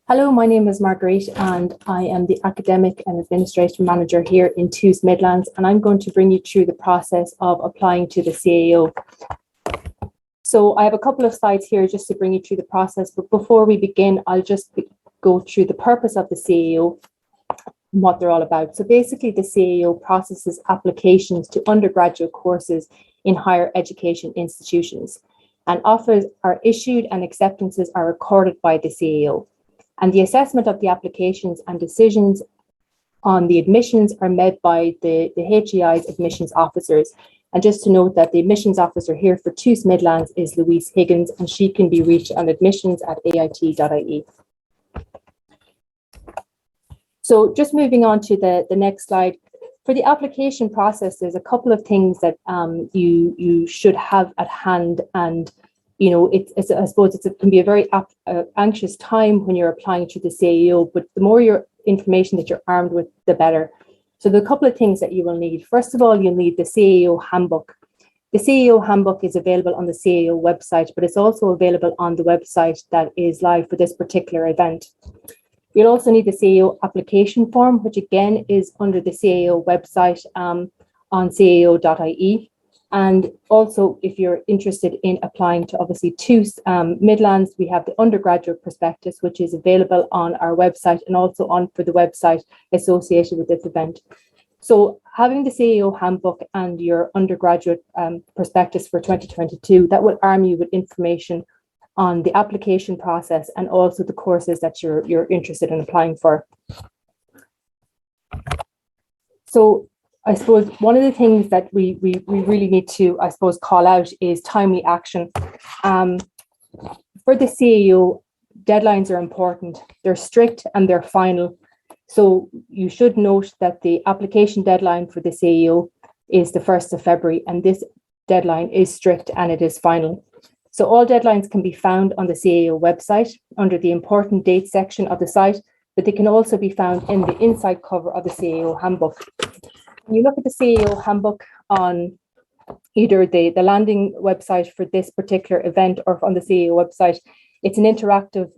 Hello, my name is Marguerite and I am the Academic and Administration Manager here in TUS Midlands, and I'm going to bring you through the process of applying to the CAO. So I have a couple of slides here just to bring you through the process, but before we begin, I'll just go through the purpose of the CAO and what they're all about. So basically the CAO processes applications to undergraduate courses in higher education institutions, and offers are issued and acceptances are recorded by the CAO. And the assessment of the applications and decisions on the admissions are made by the HEI's admissions officers. And just to note that the admissions officer here for TUS Midlands is Louise Higgins, and she can be reached on admissions@ait.ie. So just moving on to the next slide. For the application process, there's a couple of things that you should have at hand, and I suppose it can be a very anxious time when you're applying to the CAO, but the more information that you're armed with, the better. So there are a couple of things that you will need. First of all, you'll need the CAO handbook. The CAO handbook is available on the CAO website, but it's also available on the website that is live for this particular event. You'll also need the CAO application form, which again is under the CAO website on cao.ie. And also, if you're interested in applying to obviously TUS Midlands, we have the undergraduate prospectus, which is available on our website and also on for the website associated with this event. So having the CAO handbook and your undergraduate prospectus for 2022, that will arm you with information on the application process and also the courses that you're interested in applying for. So I suppose one of the things that we really need to, I suppose, call out is timely action. For the CAO, deadlines are important. They're strict and they're final. So you should note that the application deadline for the CAO is the 1st of February, and this deadline is strict and it is final. So all deadlines can be found on the CAO website under the important dates section of the site, but they can also be found in the inside cover of the CAO handbook. When you look at the CAO handbook on either the landing website for this particular event or on the CAO website, it's an interactive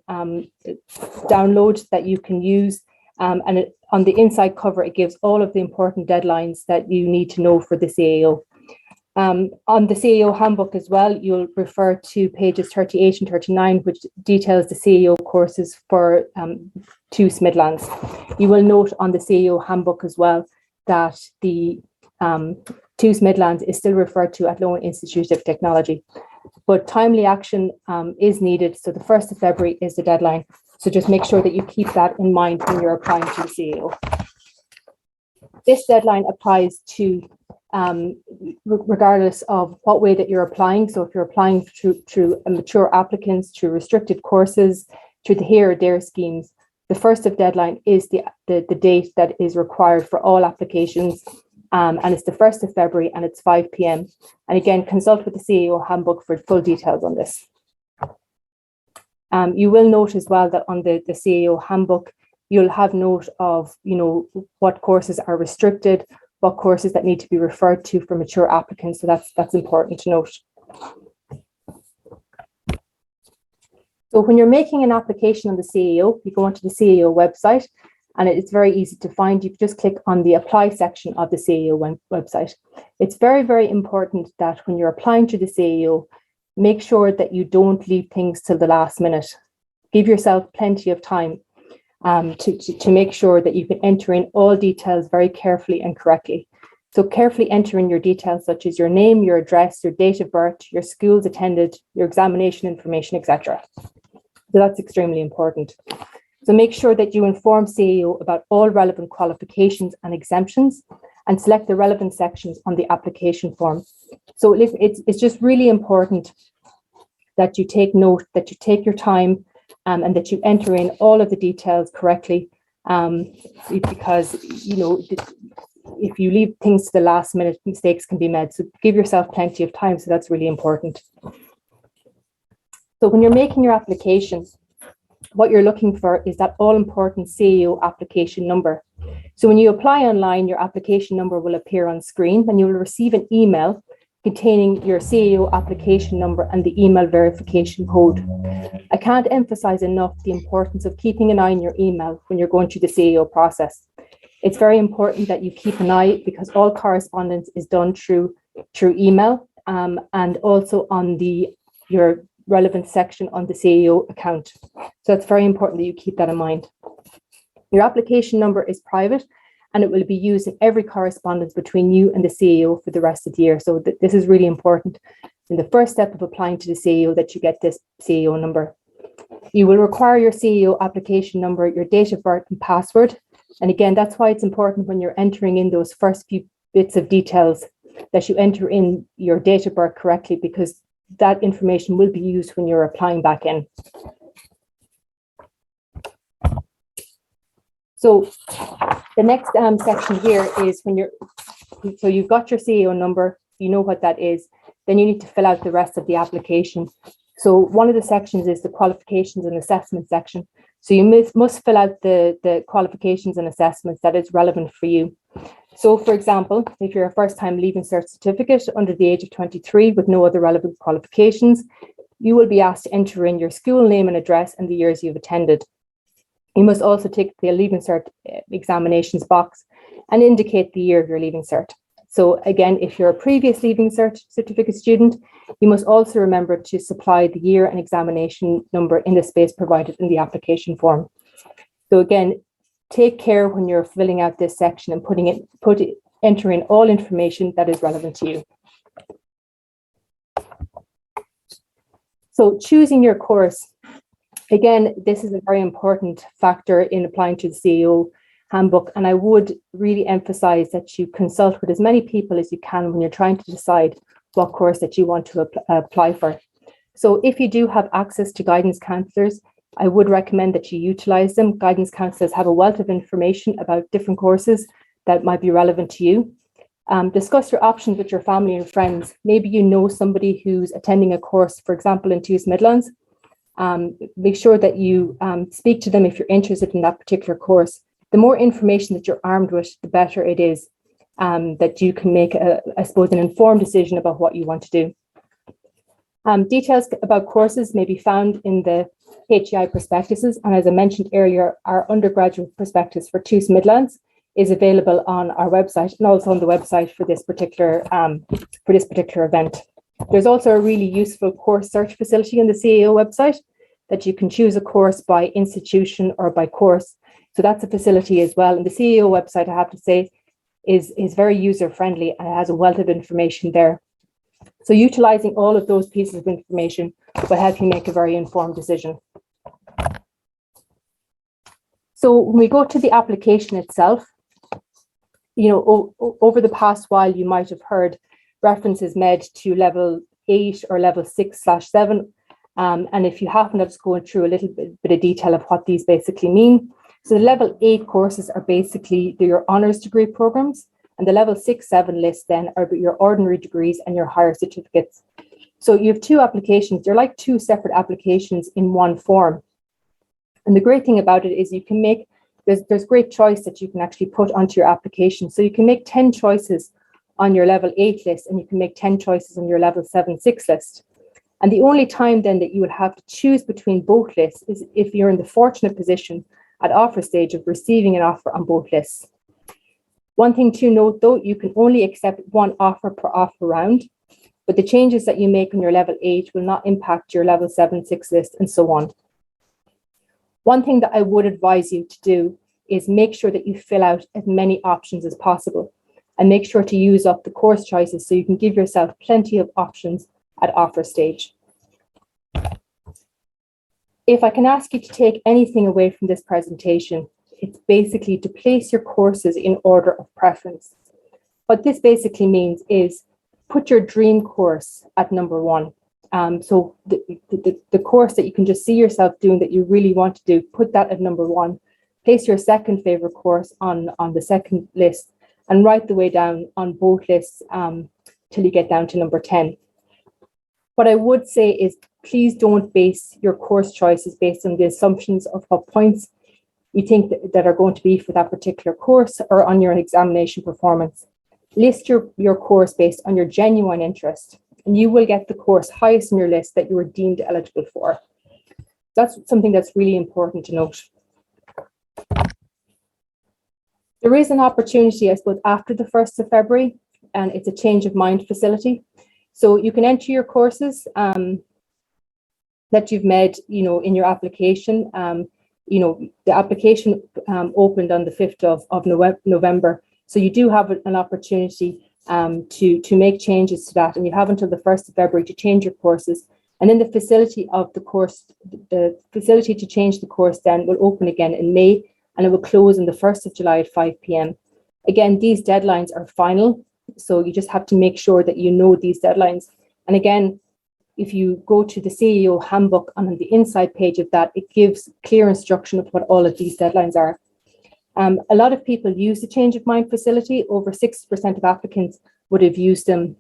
download that you can use. On the inside cover, it gives all of the important deadlines that you need to know for the CAO. On the CAO handbook as well, you'll refer to pages 38 and 39, which details the CAO courses for TUS Midlands. You will note on the CAO handbook as well that the TUS Midlands is still referred to Athlone Institute of Technology, but timely action is needed. So the 1st of February is the deadline. So just make sure that you keep that in mind when you're applying to the CAO. This deadline applies to regardless of what way that you're applying. So if you're applying through mature applicants, through restricted courses, through the here or there schemes, the 1st of deadline is the date that is required for all applications, and it's the 1st of February and it's 5 p.m. And again, consult with the CAO handbook for full details on this. You will note as well that on the CAO handbook, you'll have note of what courses are restricted, what courses that need to be referred to for mature applicants. So that's important to note. So when you're making an application on the CAO, you go onto the CAO website, and it's very easy to find. You just click on the apply section of the CAO website. It's very, very important that when you're applying to the CAO, make sure that you don't leave things till the last minute. Give yourself plenty of time to make sure that you can enter in all details very carefully and correctly. So carefully enter in your details such as your name, your address, your date of birth, your schools attended, your examination information, etc. So that's extremely important. So make sure that you inform CAO about all relevant qualifications and exemptions and select the relevant sections on the application form. So it's just really important that you take note, that you take your time, and that you enter in all of the details correctly, because if you leave things to the last minute, mistakes can be made. So give yourself plenty of time. So that's really important. So when you're making your application, what you're looking for is that all important CAO application number. So when you apply online, your application number will appear on screen and you will receive an email containing your CAO application number and the email verification code. I can't emphasize enough the importance of keeping an eye on your email when you're going through the CAO process. It's very important that you keep an eye, because all correspondence is done through email, and also on your relevant section on the CAO account. So it's very important that you keep that in mind. Your application number is private, and it will be used in every correspondence between you and the CAO for the rest of the year. So this is really important in the first step of applying to the CAO, that you get this CAO number. You will require your CAO application number, your date of birth and password. And again, that's why it's important when you're entering in those first few bits of details that you enter in your date of birth correctly, because that information will be used when you're applying back in. So the next section here is so you've got your CAO number, you know what that is, then you need to fill out the rest of the application. So one of the sections is the qualifications and assessment section. So you must fill out the qualifications and assessments that is relevant for you. So for example, if you're a first-time Leaving Cert certificate under the age of 23 with no other relevant qualifications, you will be asked to enter in your school name and address and the years you've attended. You must also tick the Leaving Cert examinations box and indicate the year of your Leaving Cert. So again, if you're a previous Leaving Cert certificate student, you must also remember to supply the year and examination number in the space provided in the application form. So again, take care when you're filling out this section and enter in all information that is relevant to you. So choosing your course. Again, this is a very important factor in applying to the CAO handbook, and I would really emphasize that you consult with as many people as you can when you're trying to decide what course that you want to apply for. So if you do have access to guidance counsellors, I would recommend that you utilize them. Guidance counsellors have a wealth of information about different courses that might be relevant to you. Discuss your options with your family and friends. Maybe you know somebody who's attending a course, for example, in TUS Midlands. Make sure that you speak to them if you're interested in that particular course. The more information that you're armed with, the better it is that you can make, I suppose, an informed decision about what you want to do. Details about courses may be found in the HEI prospectuses. And as I mentioned earlier, our undergraduate prospectus for TUS Midlands is available on our website and also on the website for this particular event. There's also a really useful course search facility on the CAO website that you can choose a course by institution or by course. So that's a facility as well. And the CAO website, I have to say, is very user-friendly and it has a wealth of information there. So utilizing all of those pieces of information will help you make a very informed decision. So when we go to the application itself, you know, over the past while, you might have heard references made to level 8 or level 6/7. And if you happen to just go through a little bit of detail of what these basically mean. So the level 8 courses are basically your honours degree programs, and the level 6/7 list then are your ordinary degrees and your higher certificates. So you have two applications. They're like two separate applications in one form. And the great thing about it is you can make, there's great choice that you can actually put onto your application. So you can make 10 choices on your level 8 list, and you can make 10 choices on your level 7/6 list. And the only time then that you would have to choose between both lists is if you're in the fortunate position at offer stage of receiving an offer on both lists. One thing to note though, you can only accept one offer per offer round, but the changes that you make on your level 8 will not impact your level 7/6 list and so on. One thing that I would advise you to do is make sure that you fill out as many options as possible and make sure to use up the course choices so you can give yourself plenty of options at offer stage. If I can ask you to take anything away from this presentation, it's basically to place your courses in order of preference. What this basically means is put your dream course at number 1. So the course that you can just see yourself doing that you really want to do, put that at number 1. Place your second favorite course on the second list and write the way down on both lists till you get down to number 10. What I would say is please don't base your course choices based on the assumptions of what points you think that are going to be for that particular course or on your examination performance. List your course based on your genuine interest, and you will get the course highest in your list that you were deemed eligible for. That's something that's really important to note. There is an opportunity, I suppose, after the 1st of February, and it's a change of mind facility. So you can enter your courses that you've made, in your application. The application opened on the 5th of November. So you do have an opportunity to make changes to that, and you have until the 1st of February to change your courses. And then the facility to change the course then will open again in May, and it will close on the 1st of July at 5 p.m. Again, these deadlines are final, so you just have to make sure that you know these deadlines. And again, if you go to the CAO handbook, and on the inside page of that, it gives clear instruction of what all of these deadlines are. A lot of people use the change of mind facility. Over 60% of applicants would have used the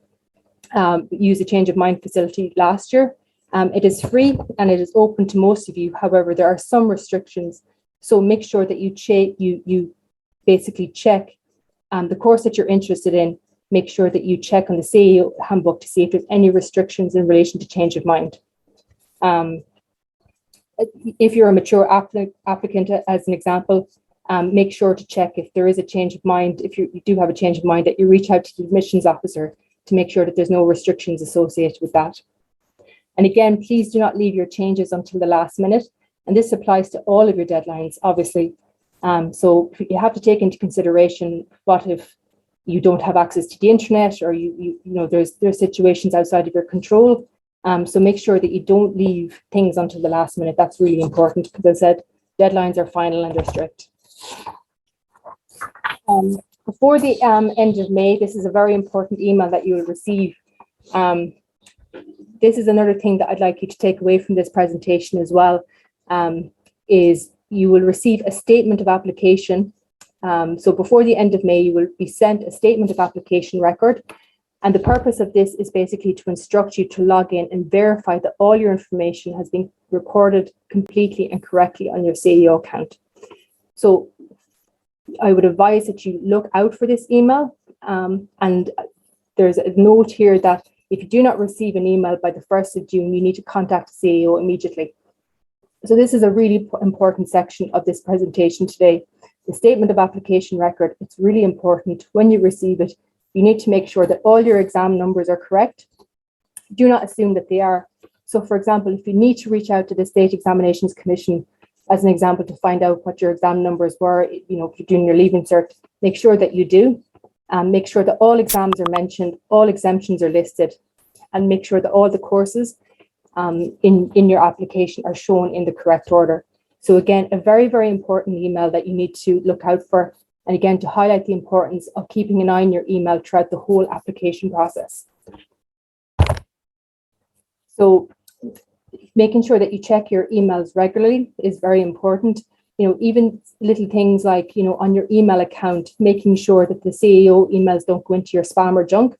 change of mind facility last year. It is free and it is open to most of you. However, there are some restrictions. So make sure that you basically check the course that you're interested in. Make sure that you check on the CAO handbook to see if there's any restrictions in relation to change of mind. If you're a mature applicant, as an example, make sure to check if there is a change of mind. If you do have a change of mind, that you reach out to the admissions officer to make sure that there's no restrictions associated with that. And again, please do not leave your changes until the last minute. And this applies to all of your deadlines, obviously. So you have to take into consideration, what if you don't have access to the internet, or there's situations outside of your control. So make sure that you don't leave things until the last minute. That's really important, because as I said, deadlines are final and they're strict. Before the end of May, this is a very important email that you will receive. This is another thing that I'd like you to take away from this presentation as well, is you will receive a statement of application. So before the end of May, you will be sent a statement of application record. And the purpose of this is basically to instruct you to log in and verify that all your information has been recorded completely and correctly on your CAO account. So I would advise that you look out for this email. And there's a note here that if you do not receive an email by the 1st of June, you need to contact the CAO immediately. So this is a really important section of this presentation today. The statement of application record, it's really important. When you receive it, you need to make sure that all your exam numbers are correct. Do not assume that they are. So for example, if you need to reach out to the State Examinations Commission, as an example, to find out what your exam numbers were, if you're doing your Leaving Cert, make sure that you do. Make sure that all exams are mentioned, all exemptions are listed, and make sure that all the courses in your application are shown in the correct order. So again, a very, very important email that you need to look out for. And again, to highlight the importance of keeping an eye on your email throughout the whole application process. So making sure that you check your emails regularly is very important. Even little things like, on your email account, making sure that the CAO emails don't go into your spam or junk.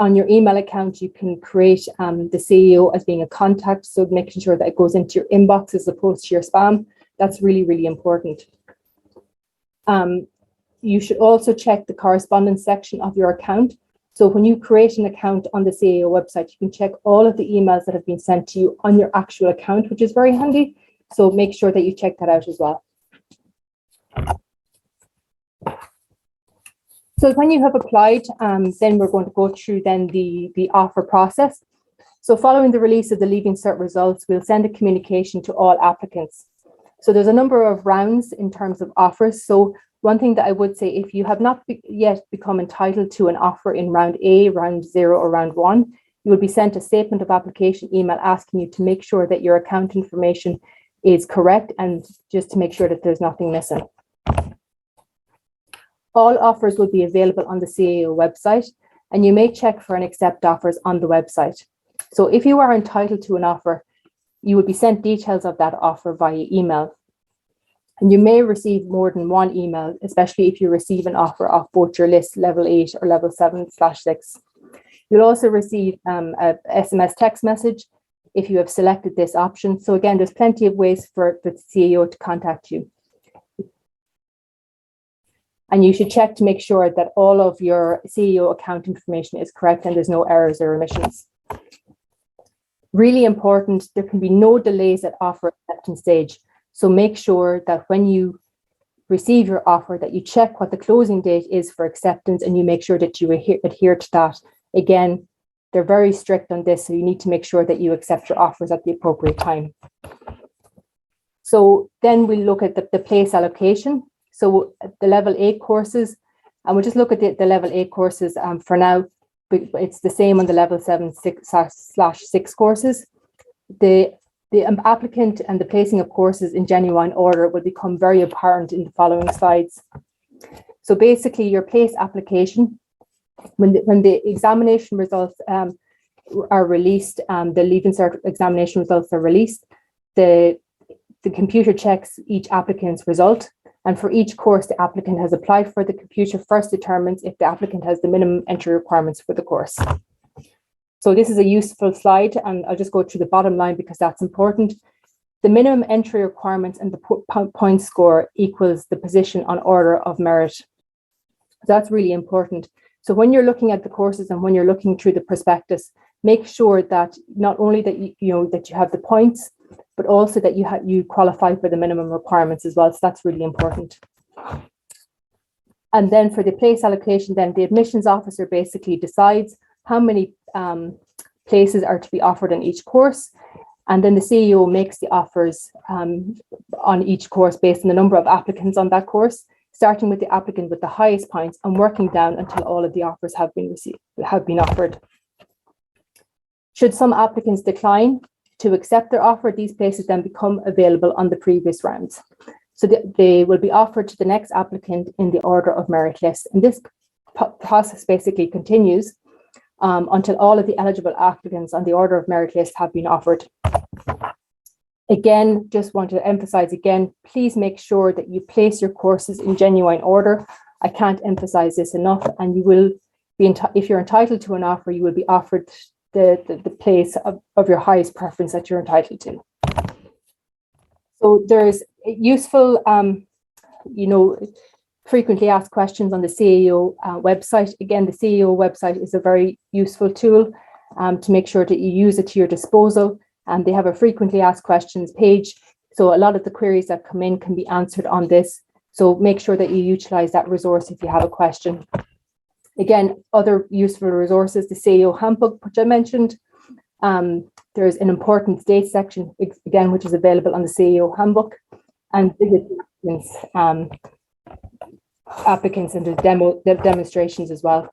On your email account, you can create the CAO as being a contact, so making sure that it goes into your inbox as opposed to your spam. That's really, really important. You should also check the correspondence section of your account. So when you create an account on the CAO website, you can check all of the emails that have been sent to you on your actual account, which is very handy. So make sure that you check that out as well. So when you have applied, then we're going to go through then the offer process. So following the release of the Leaving Cert results, we'll send a communication to all applicants. So there's a number of rounds in terms of offers. So one thing that I would say, if you have not yet become entitled to an offer in round A, round 0, or round 1, you will be sent a statement of application email asking you to make sure that your account information is correct, and just to make sure that there's nothing missing. All offers will be available on the CAO website, and you may check for and accept offers on the website. So if you are entitled to an offer, you will be sent details of that offer via email. And you may receive more than one email, especially if you receive an offer off both your list level 8 or level 7/6. You'll also receive a SMS text message if you have selected this option. So again, there's plenty of ways for the CAO to contact you. And you should check to make sure that all of your CAO account information is correct and there's no errors or omissions. Really important, there can be no delays at offer acceptance stage. So make sure that when you receive your offer that you check what the closing date is for acceptance and you make sure that you adhere to that. Again, they're very strict on this, so you need to make sure that you accept your offers at the appropriate time. So then we look at the place allocation. So the level 8 courses, and we'll just look at the level 8 courses for now. It's the same on the level 7/6 courses. The applicant and the placing of courses in genuine order will become very apparent in the following slides. So basically your place application, when the examination results are released, the Leaving Cert examination results are released, the computer checks each applicant's result. And for each course the applicant has applied for, the computer first determines if the applicant has the minimum entry requirements for the course. So this is a useful slide, and I'll just go through the bottom line because that's important. The minimum entry requirements and the point score equals the position on order of merit. That's really important. So when you're looking at the courses and when you're looking through the prospectus, make sure that not only that you have the points, but also that you qualify for the minimum requirements as well. So that's really important. And then for the place allocation, then the admissions officer basically decides how many places are to be offered on each course. And then the CEO makes the offers on each course based on the number of applicants on that course, starting with the applicant with the highest points and working down until all of the offers have been offered. Should some applicants decline to accept their offer, these places then become available on the previous rounds. So they will be offered to the next applicant in the order of merit list. And this process basically continues until all of the eligible applicants on the order of merit list have been offered. Again, just want to emphasize again, please make sure that you place your courses in genuine order. I can't emphasize this enough, and you will be, if you're entitled to an offer, you will be offered the place of your highest preference that you're entitled to. So there's useful, frequently asked questions on the CAO website. Again, the CAO website is a very useful tool to make sure that you use it to your disposal. And they have a frequently asked questions page. So a lot of the queries that come in can be answered on this. So make sure that you utilize that resource if you have a question. Again, other useful resources, the CAO handbook, which I mentioned. There's an important dates section, again, which is available on the CAO handbook, and visit applicants and the demonstrations as well.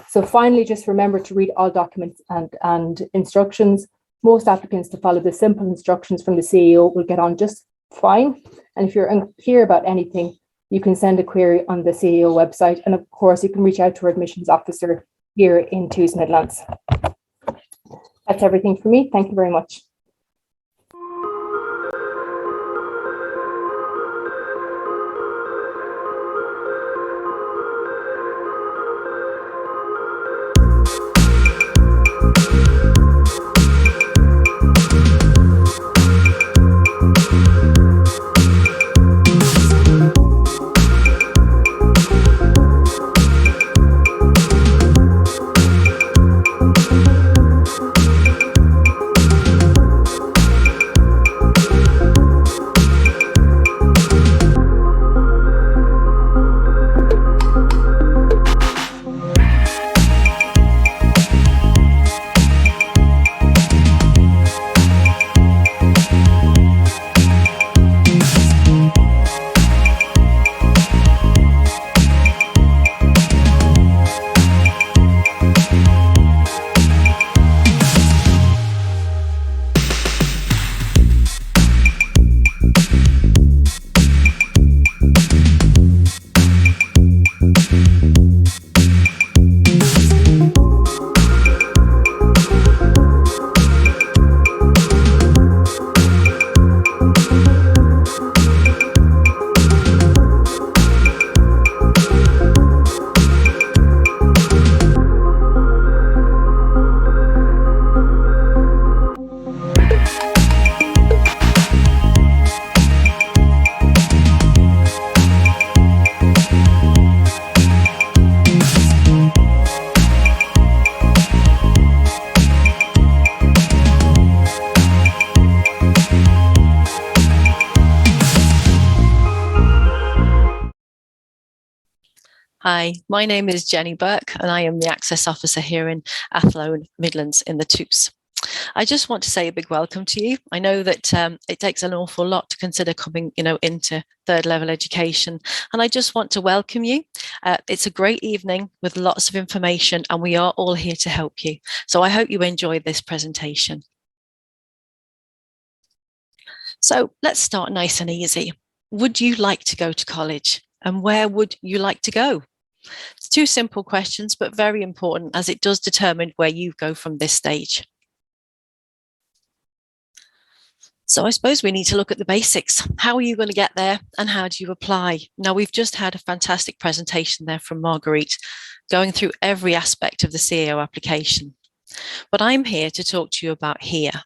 So finally, just remember to read all documents and instructions. Most applicants to follow the simple instructions from the CAO will get on just fine. And if you're unclear about anything, you can send a query on the CAO website. And of course, you can reach out to our admissions officer here in TUS Midlands. That's everything for me. Thank you very much. Hi, my name is Jenny Burke and I am the Access Officer here in Athlone, Midlands in the TUS. I just want to say a big welcome to you. I know that it takes an awful lot to consider coming, into third level education, and I just want to welcome you. It's a great evening with lots of information, and we are all here to help you. So I hope you enjoy this presentation. So let's start nice and easy. Would you like to go to college, and where would you like to go? It's two simple questions, but very important as it does determine where you go from this stage. So I suppose we need to look at the basics. How are you going to get there and how do you apply? Now, we've just had a fantastic presentation there from Marguerite, going through every aspect of the CAO application. But I'm here to talk to you about HERE.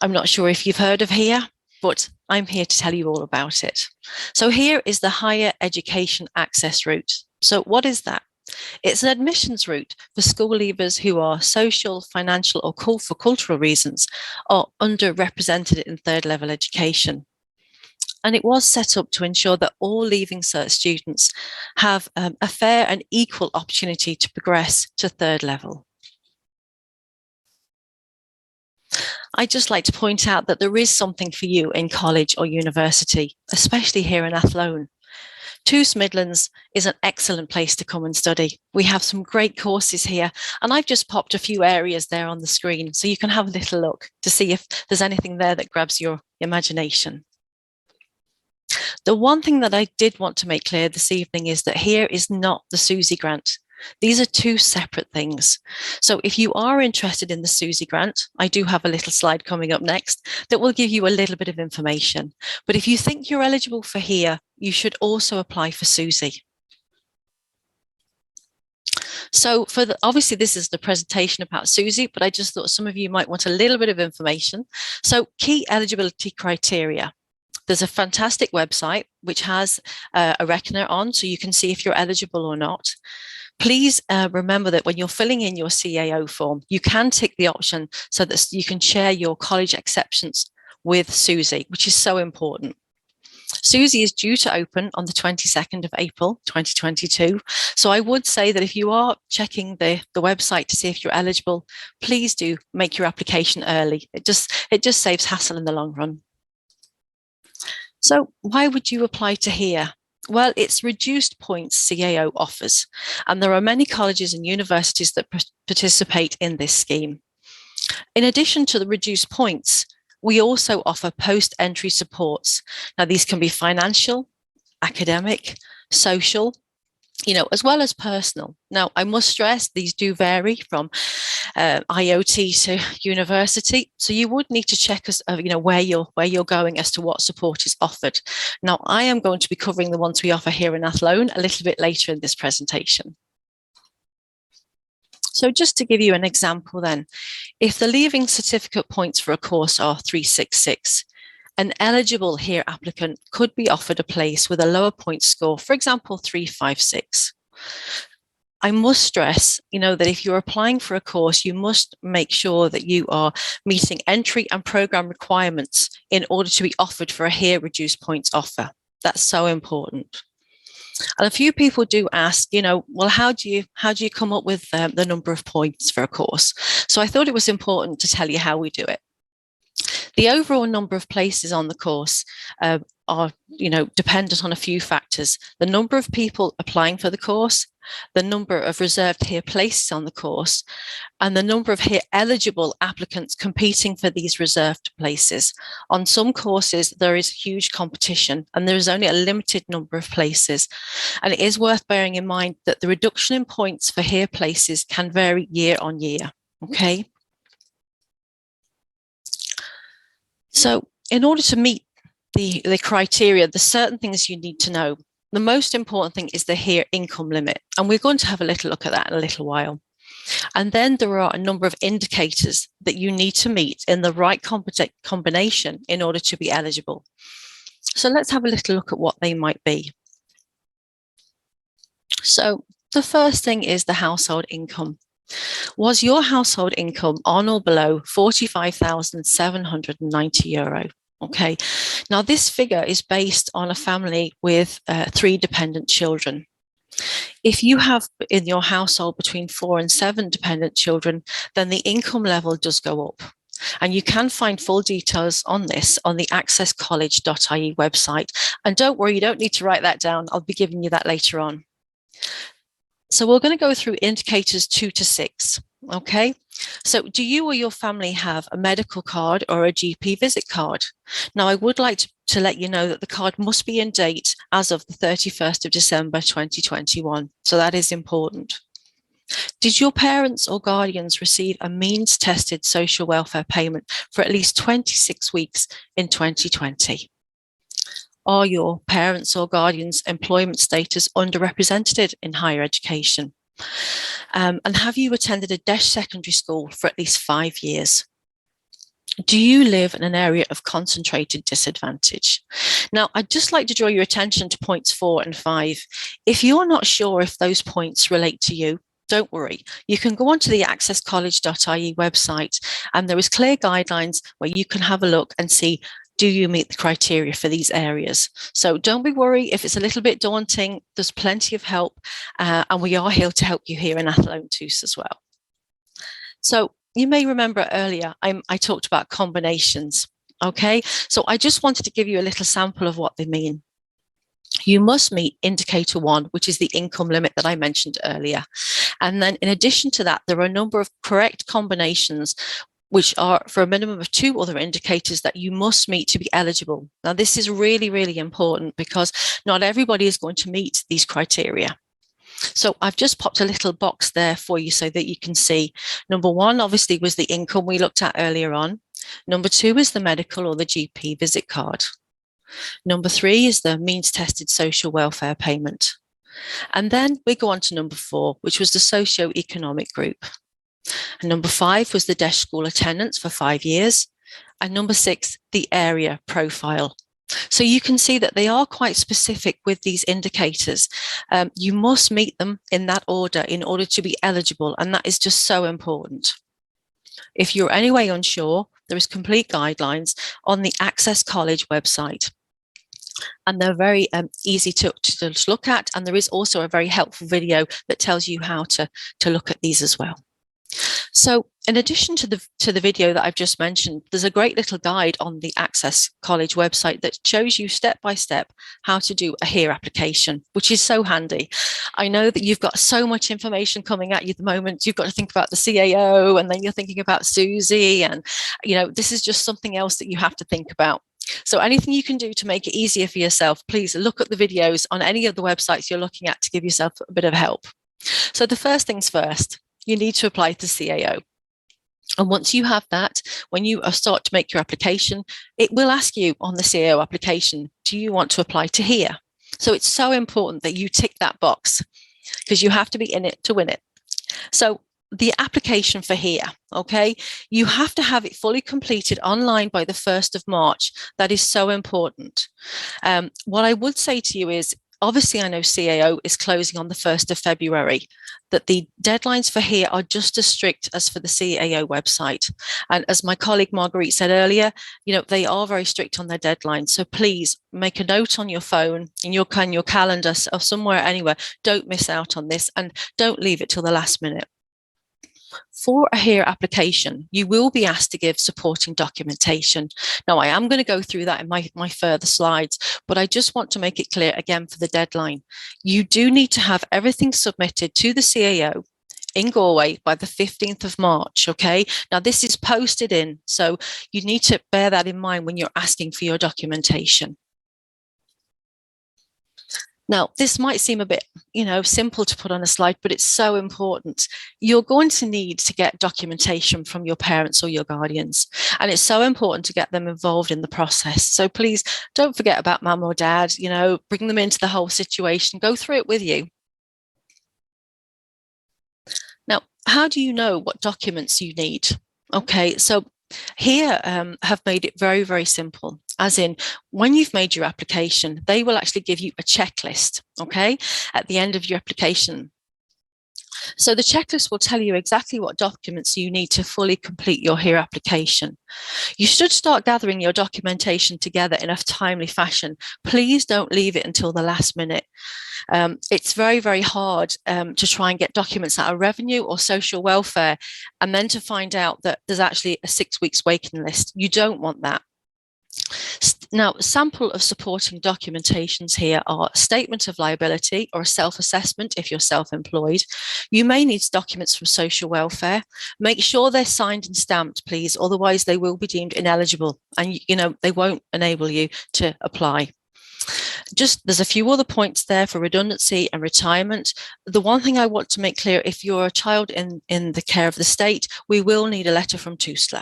I'm not sure if you've heard of HERE, but I'm here to tell you all about it. So HERE is the Higher Education Access Route. So what is that? It's an admissions route for school leavers who are social, financial, or for cultural reasons are underrepresented in third level education. And it was set up to ensure that all Leaving Cert students have a fair and equal opportunity to progress to third level. I'd just like to point out that there is something for you in college or university, especially here in Athlone. TUS Midlands is an excellent place to come and study. We have some great courses here, and I've just popped a few areas there on the screen so you can have a little look to see if there's anything there that grabs your imagination. The one thing that I did want to make clear this evening is that HERE is not the SUSI grant. These are two separate things. So if you are interested in the SUSI grant, I do have a little slide coming up next that will give you a little bit of information. But if you think you're eligible for HERE, you should also apply for SUSI. So obviously this is the presentation about SUSI, but I just thought some of you might want a little bit of information. So key eligibility criteria. There's a fantastic website which has a reckoner on, so you can see if you're eligible or not. Please remember that when you're filling in your CAO form, you can tick the option so that you can share your college acceptance with SUSI, which is so important. SUSI is due to open on the 22nd of April 2022. So I would say that if you are checking the website to see if you're eligible, please do make your application early. It just saves hassle in the long run. So why would you apply to HERE? Well, it's reduced points CAO offers, and there are many colleges and universities that participate in this scheme. In addition to the reduced points, we also offer post-entry supports. Now, these can be financial, academic, social, as well as personal. Now, I must stress these do vary from IoT to university, so you would need to check where you're going as to what support is offered. Now, I am going to be covering the ones we offer here in Athlone a little bit later in this presentation. So just to give you an example then, if the Leaving Certificate points for a course are 366, an eligible HERE applicant could be offered a place with a lower point score, for example, 356. I must stress, that if you're applying for a course, you must make sure that you are meeting entry and program requirements in order to be offered for a HERE reduced points offer. That's so important. And a few people do ask, well, how do you come up with the number of points for a course? So I thought it was important to tell you how we do it. The overall number of places on the course are, dependent on a few factors. The number of people applying for the course, the number of reserved HERE places on the course, and the number of HERE eligible applicants competing for these reserved places. On some courses, there is huge competition and there is only a limited number of places. And it is worth bearing in mind that the reduction in points for HERE places can vary year on year, okay? So in order to meet the criteria, there's certain things you need to know. The most important thing is the HERE income limit, and we're going to have a little look at that in a little while. And then there are a number of indicators that you need to meet in the right combination in order to be eligible. So let's have a little look at what they might be. So the first thing is the household income. Was your household income on or below €45,790? Okay, now this figure is based on a family with 3 dependent children. If you have in your household between 4 and 7 dependent children, then the income level does go up. And you can find full details on this on the accesscollege.ie website. And don't worry, you don't need to write that down. I'll be giving you that later on. So we're going to go through indicators 2 to 6. Okay, so do you or your family have a medical card or a GP visit card? Now, I would like to let you know that the card must be in date as of the 31st of December 2021. So that is important. Did your parents or guardians receive a means tested social welfare payment for at least 26 weeks in 2020? Are your parents or guardians' employment status underrepresented in higher education? And have you attended a DESH secondary school for at least 5 years? Do you live in an area of concentrated disadvantage? Now, I'd just like to draw your attention to points 4 and 5. If you're not sure if those points relate to you, don't worry. You can go onto the accesscollege.ie website, and there is clear guidelines where you can have a look and see, do you meet the criteria for these areas? So don't be worried if it's a little bit daunting. There's plenty of help, and we are here to help you here in Athlone TUS as well. So you may remember earlier, I talked about combinations. Okay, so I just wanted to give you a little sample of what they mean. You must meet indicator 1, which is the income limit that I mentioned earlier. And then in addition to that, there are a number of correct combinations which are for a minimum of 2 other indicators that you must meet to be eligible. Now, this is really, really important because not everybody is going to meet these criteria. So I've just popped a little box there for you so that you can see. Number 1, obviously, was the income we looked at earlier on. Number 2 is the medical or the GP visit card. Number 3 is the means tested social welfare payment. And then we go on to number 4, which was the socio-economic group. And number 5 was the DESH school attendance for 5 years. And number 6, the area profile. So you can see that they are quite specific with these indicators. You must meet them in that order in order to be eligible. And that is just so important. If you're anyway unsure, there is complete guidelines on the Access College website. And they're very easy to look at. And there is also a very helpful video that tells you how to look at these as well. So in addition to the video that I've just mentioned, there's a great little guide on the Access College website that shows you step by step how to do a HERE application, which is so handy. I know that you've got so much information coming at you at the moment. You've got to think about the CAO, and then you're thinking about Susie, and this is just something else that you have to think about. So anything you can do to make it easier for yourself, please look at the videos on any of the websites you're looking at to give yourself a bit of help. So the first things first, you need to apply to CAO. And once you have that, when you start to make your application, it will ask you on the CAO application, do you want to apply to HERE? So it's so important that you tick that box because you have to be in it to win it. So the application for HERE, okay, you have to have it fully completed online by the 1st of March. That is so important. What I would say to you is, obviously, I know CAO is closing on the 1st of February, that the deadlines for HERE are just as strict as for the CAO website. And as my colleague Marguerite said earlier, they are very strict on their deadlines. So please make a note on your phone, in your calendar, or somewhere, anywhere. Don't miss out on this, and don't leave it till the last minute. For a HERE application, you will be asked to give supporting documentation. Now, I am going to go through that in my further slides, but I just want to make it clear again for the deadline. You do need to have everything submitted to the CAO in Galway by the 15th of March, okay? Now, this is posted in, so you need to bear that in mind when you're asking for your documentation. Now, this might seem a bit, simple to put on a slide, but it's so important. You're going to need to get documentation from your parents or your guardians, and it's so important to get them involved in the process. So please don't forget about mum or dad, bring them into the whole situation, go through it with you. Now, how do you know what documents you need? Okay, so HERE have made it very, very simple. As in, when you've made your application, they will actually give you a checklist, okay, at the end of your application. So the checklist will tell you exactly what documents you need to fully complete your HERE application. You should start gathering your documentation together in a timely fashion. Please don't leave it until the last minute. It's very, very hard to try and get documents out of revenue or social welfare, and then to find out that there's actually a 6 weeks waiting list. You don't want that. Now, a sample of supporting documentations here are a statement of liability or a self-assessment if you're self-employed. You may need documents from social welfare. Make sure they're signed and stamped, please, otherwise they will be deemed ineligible and they won't enable you to apply. There's a few other points there for redundancy and retirement. The one thing I want to make clear, if you're a child in the care of the state, we will need a letter from TUS.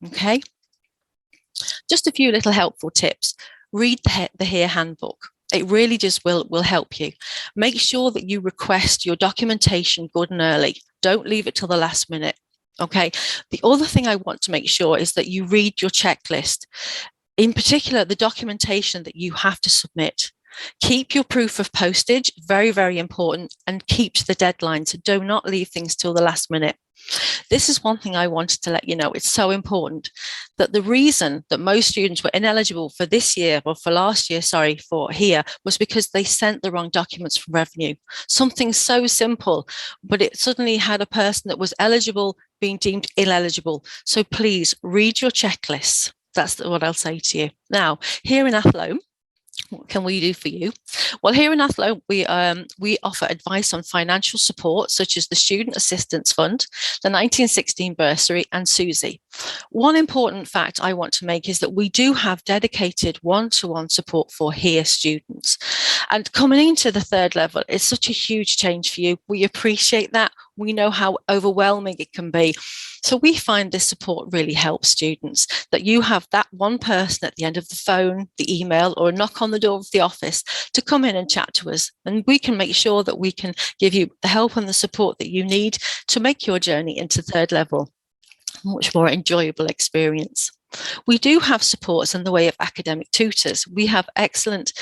Okay. Just a few little helpful tips. Read the HERE handbook. It really just will help you. Make sure that you request your documentation good and early. Don't leave it till the last minute. Okay. The other thing I want to make sure is that you read your checklist. In particular, the documentation that you have to submit. Keep your proof of postage, very, very important, and keep to the deadline. So do not leave things till the last minute. This is one thing I wanted to let you know. It's so important that the reason that most students were ineligible for this year, or for last year, sorry, for HERE, was because they sent the wrong documents from revenue. Something so simple, but it suddenly had a person that was eligible being deemed ineligible. So please read your checklists. That's what I'll say to you. Now, here in Athlone, what can we do for you? Well, here in Athlone, we offer advice on financial support, such as the Student Assistance Fund, the 1916 Bursary, and SUSI. One important fact I want to make is that we do have dedicated one-to-one support for HERE students. And coming into the third level, it's such a huge change for you. We appreciate that. We know how overwhelming it can be. So we find this support really helps students, that you have that one person at the end of the phone, the email, or a knock on the door of the office to come in and chat to us. And we can make sure that we can give you the help and the support that you need to make your journey into third level a much more enjoyable experience. We do have supports in the way of academic tutors. We have excellent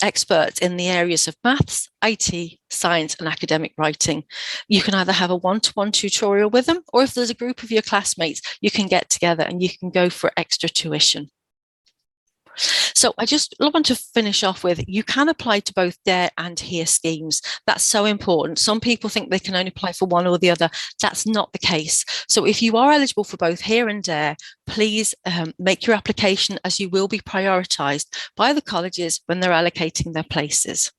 experts in the areas of maths, IT, science, and academic writing. You can either have a one-to-one tutorial with them, or if there's a group of your classmates, you can get together and you can go for extra tuition. So I just want to finish off with, you can apply to both DARE and HERE schemes. That's so important. Some people think they can only apply for one or the other. That's not the case. So if you are eligible for both HERE and DARE, please make your application, as you will be prioritised by the colleges when they're allocating their places.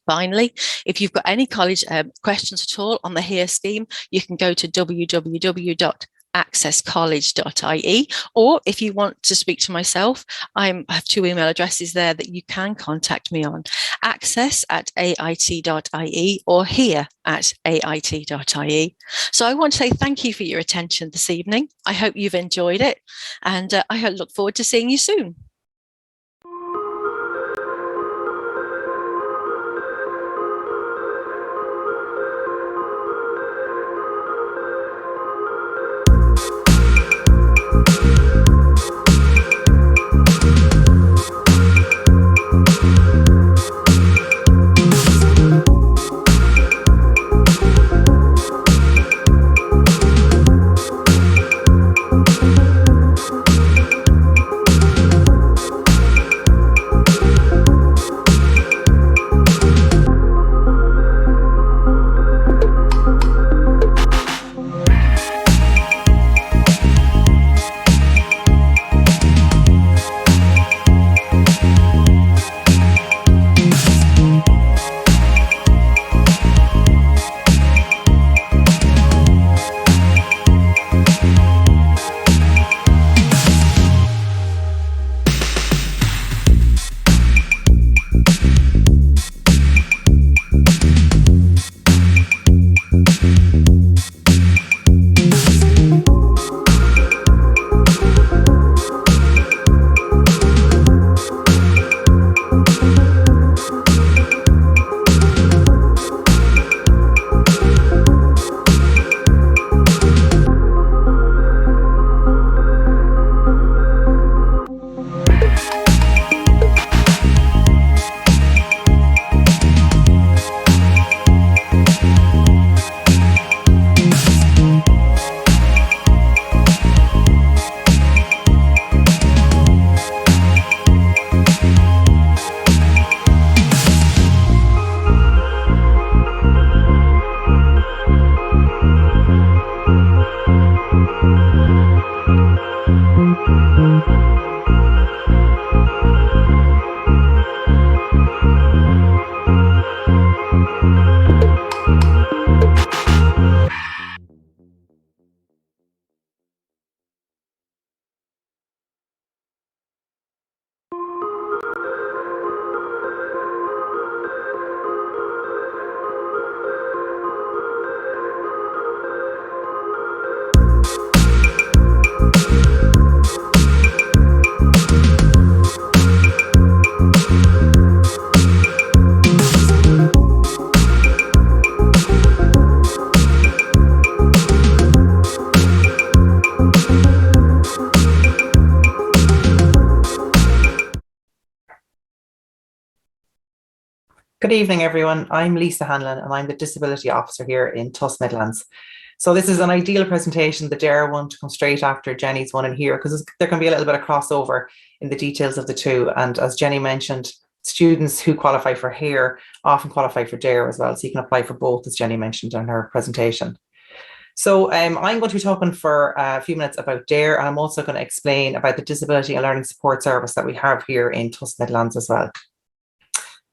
Finally, if you've got any college questions at all on the HERE scheme, you can go to www.accesscollege.ie, or if you want to speak to myself, I have 2 email addresses there that you can contact me on: access@ait.ie or here@ait.ie. So I want to say thank you for your attention this evening. I hope you've enjoyed it, and I look forward to seeing you soon. Good evening, everyone. I'm Lisa Hanlon, and I'm the Disability Officer here in TUS Midlands. So this is an ideal presentation, the DARE one, to come straight after Jenny's one in here, because there can be a little bit of crossover in the details of the two. And as Jenny mentioned, students who qualify for HARE often qualify for DARE as well. So you can apply for both, as Jenny mentioned in her presentation. So I'm going to be talking for a few minutes about DARE, and I'm also going to explain about the Disability and Learning Support Service that we have here in TUS Midlands as well.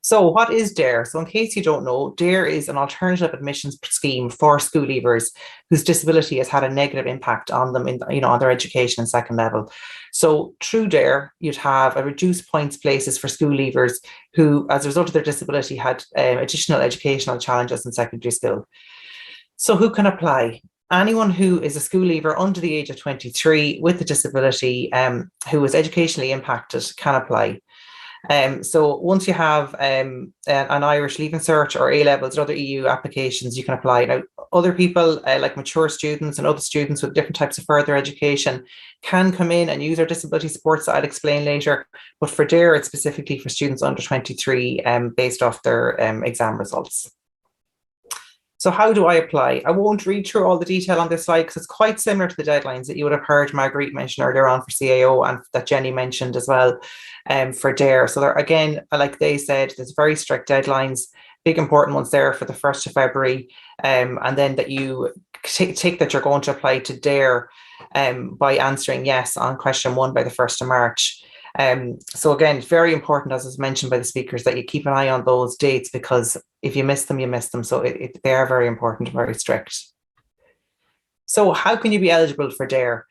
So what is DARE? So in case you don't know, DARE is an alternative admissions scheme for school leavers whose disability has had a negative impact on them on their education and second level. So through DARE, you'd have a reduced points places for school leavers who, as a result of their disability, had additional educational challenges in secondary school. So who can apply? Anyone who is a school leaver under the age of 23 with a disability who is educationally impacted can apply. So once you have an Irish Leaving Cert or A-levels or other EU applications, you can apply. Now, other people like mature students and other students with different types of further education can come in and use our disability supports that I'll explain later. But for DARE, it's specifically for students under 23 based off their exam results. So how do I apply? I won't read through all the detail on this slide because it's quite similar to the deadlines that you would have heard Marguerite mention earlier on for CAO and that Jenny mentioned as well for DARE. So there, again, like they said, there's very strict deadlines, big important ones there for the 1st of February, and then that you take that you're going to apply to DARE by answering yes on question 1 by the 1st of March. So again, very important, as was mentioned by the speakers, that you keep an eye on those dates, because if you miss them, you miss them. So they are very important, very strict. So how can you be eligible for DARE?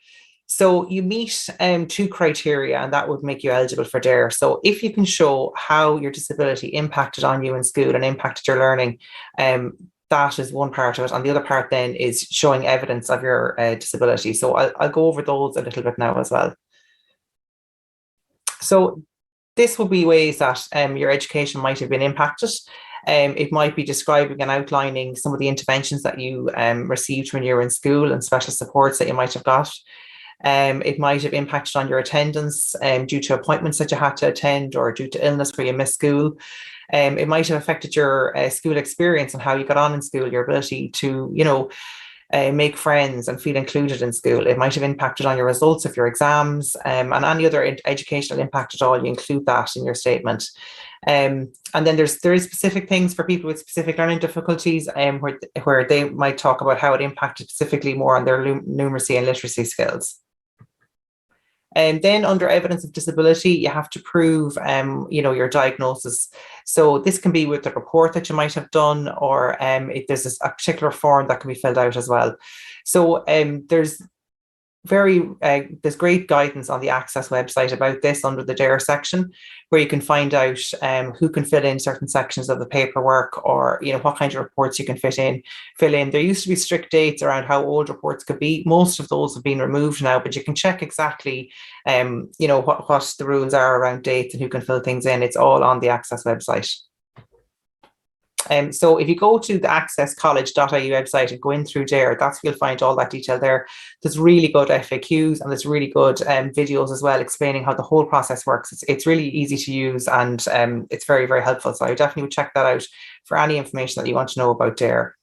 So you meet 2 criteria, and that would make you eligible for DARE. So if you can show how your disability impacted on you in school and impacted your learning, that is one part of it. And the other part then is showing evidence of your disability. So I'll go over those a little bit now as well. So this will be ways that your education might have been impacted. It might be describing and outlining some of the interventions that you received when you were in school and special supports that you might have got. It might have impacted on your attendance due to appointments that you had to attend or due to illness where you missed school. It might have affected your school experience and how you got on in school, your ability to, make friends and feel included in school. It might have impacted on your results of your exams and any other educational impact at all. You include that in your statement. And then there is specific things for people with specific learning difficulties where they might talk about how it impacted specifically more on their numeracy and literacy skills. And then under evidence of disability, you have to prove, your diagnosis. So this can be with the report that you might have done, or if there's a particular form that can be filled out as well. So there's great guidance on the Access website about this under the DARE section, where you can find out who can fill in certain sections of the paperwork, or what kind of reports you can fill in. There used to be strict dates around how old reports could be. Most of those have been removed now, but you can check exactly what the rules are around dates and who can fill things in. It's all on the Access website. So if you go to the accesscollege.ie website and go in through DARE, that's where you'll find all that detail there. There's really good FAQs and there's really good videos as well explaining how the whole process works. It's really easy to use, and it's very, very helpful. So I definitely would check that out for any information that you want to know about DARE.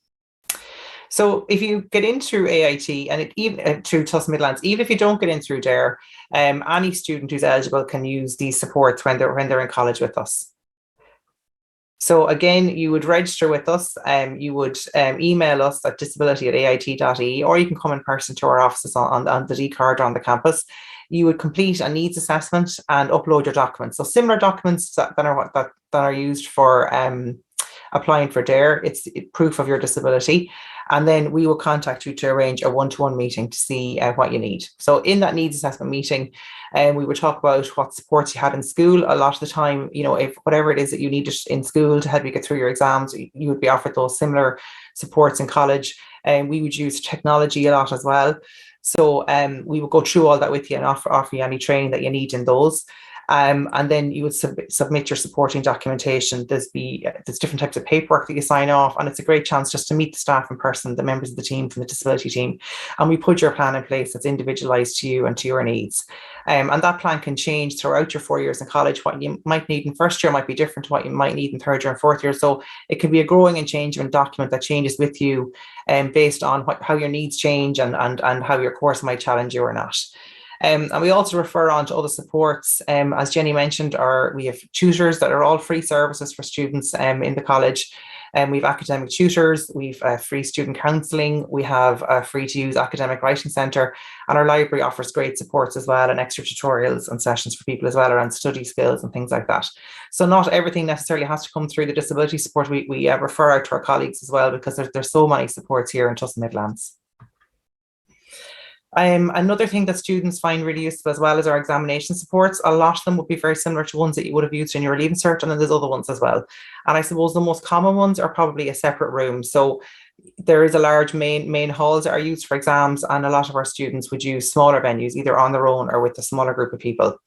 So if you get in through AIT and even through TUS Midlands, even if you don't get in through DARE, any student who's eligible can use these supports when they're in college with us. So again, you would register with us, you would email us at disability@ait.ie, or you can come in person to our offices on the D card on the campus. You would complete a needs assessment and upload your documents. So similar documents that are used for applying for DARE. It's proof of your disability. And then we will contact you to arrange a one-to-one meeting to see what you need. So in that needs assessment meeting, we would talk about what supports you had in school. A lot of the time, if whatever it is that you needed in school to help you get through your exams, you would be offered those similar supports in college. And we would use technology a lot as well. So we will go through all that with you and offer you any training that you need in those. And then you would submit your supporting documentation. There's different types of paperwork that you sign off, and it's a great chance just to meet the staff in person, the members of the team from the disability team, and we put your plan in place that's individualised to you and to your needs. And that plan can change throughout your 4 years in college. What you might need in first year might be different to what you might need in third year and fourth year. So it can be a growing and changing document that changes with you, based on how your needs change and how your course might challenge you or not. And we also refer on to other supports. As Jenny mentioned, we have tutors that are all free services for students in the college. We have academic tutors, we've free student counselling, we have a free to use academic writing centre, and our library offers great supports as well, and extra tutorials and sessions for people as well around study skills and things like that. So not everything necessarily has to come through the disability support. We refer out to our colleagues as well, because there's so many supports here in TUS Midlands. Another thing that students find really useful as well is our examination supports. A lot of them would be very similar to ones that you would have used in your Leaving Cert, and then there's other ones as well. And I suppose the most common ones are probably a separate room. So there is a large main halls that are used for exams, and a lot of our students would use smaller venues, either on their own or with a smaller group of people.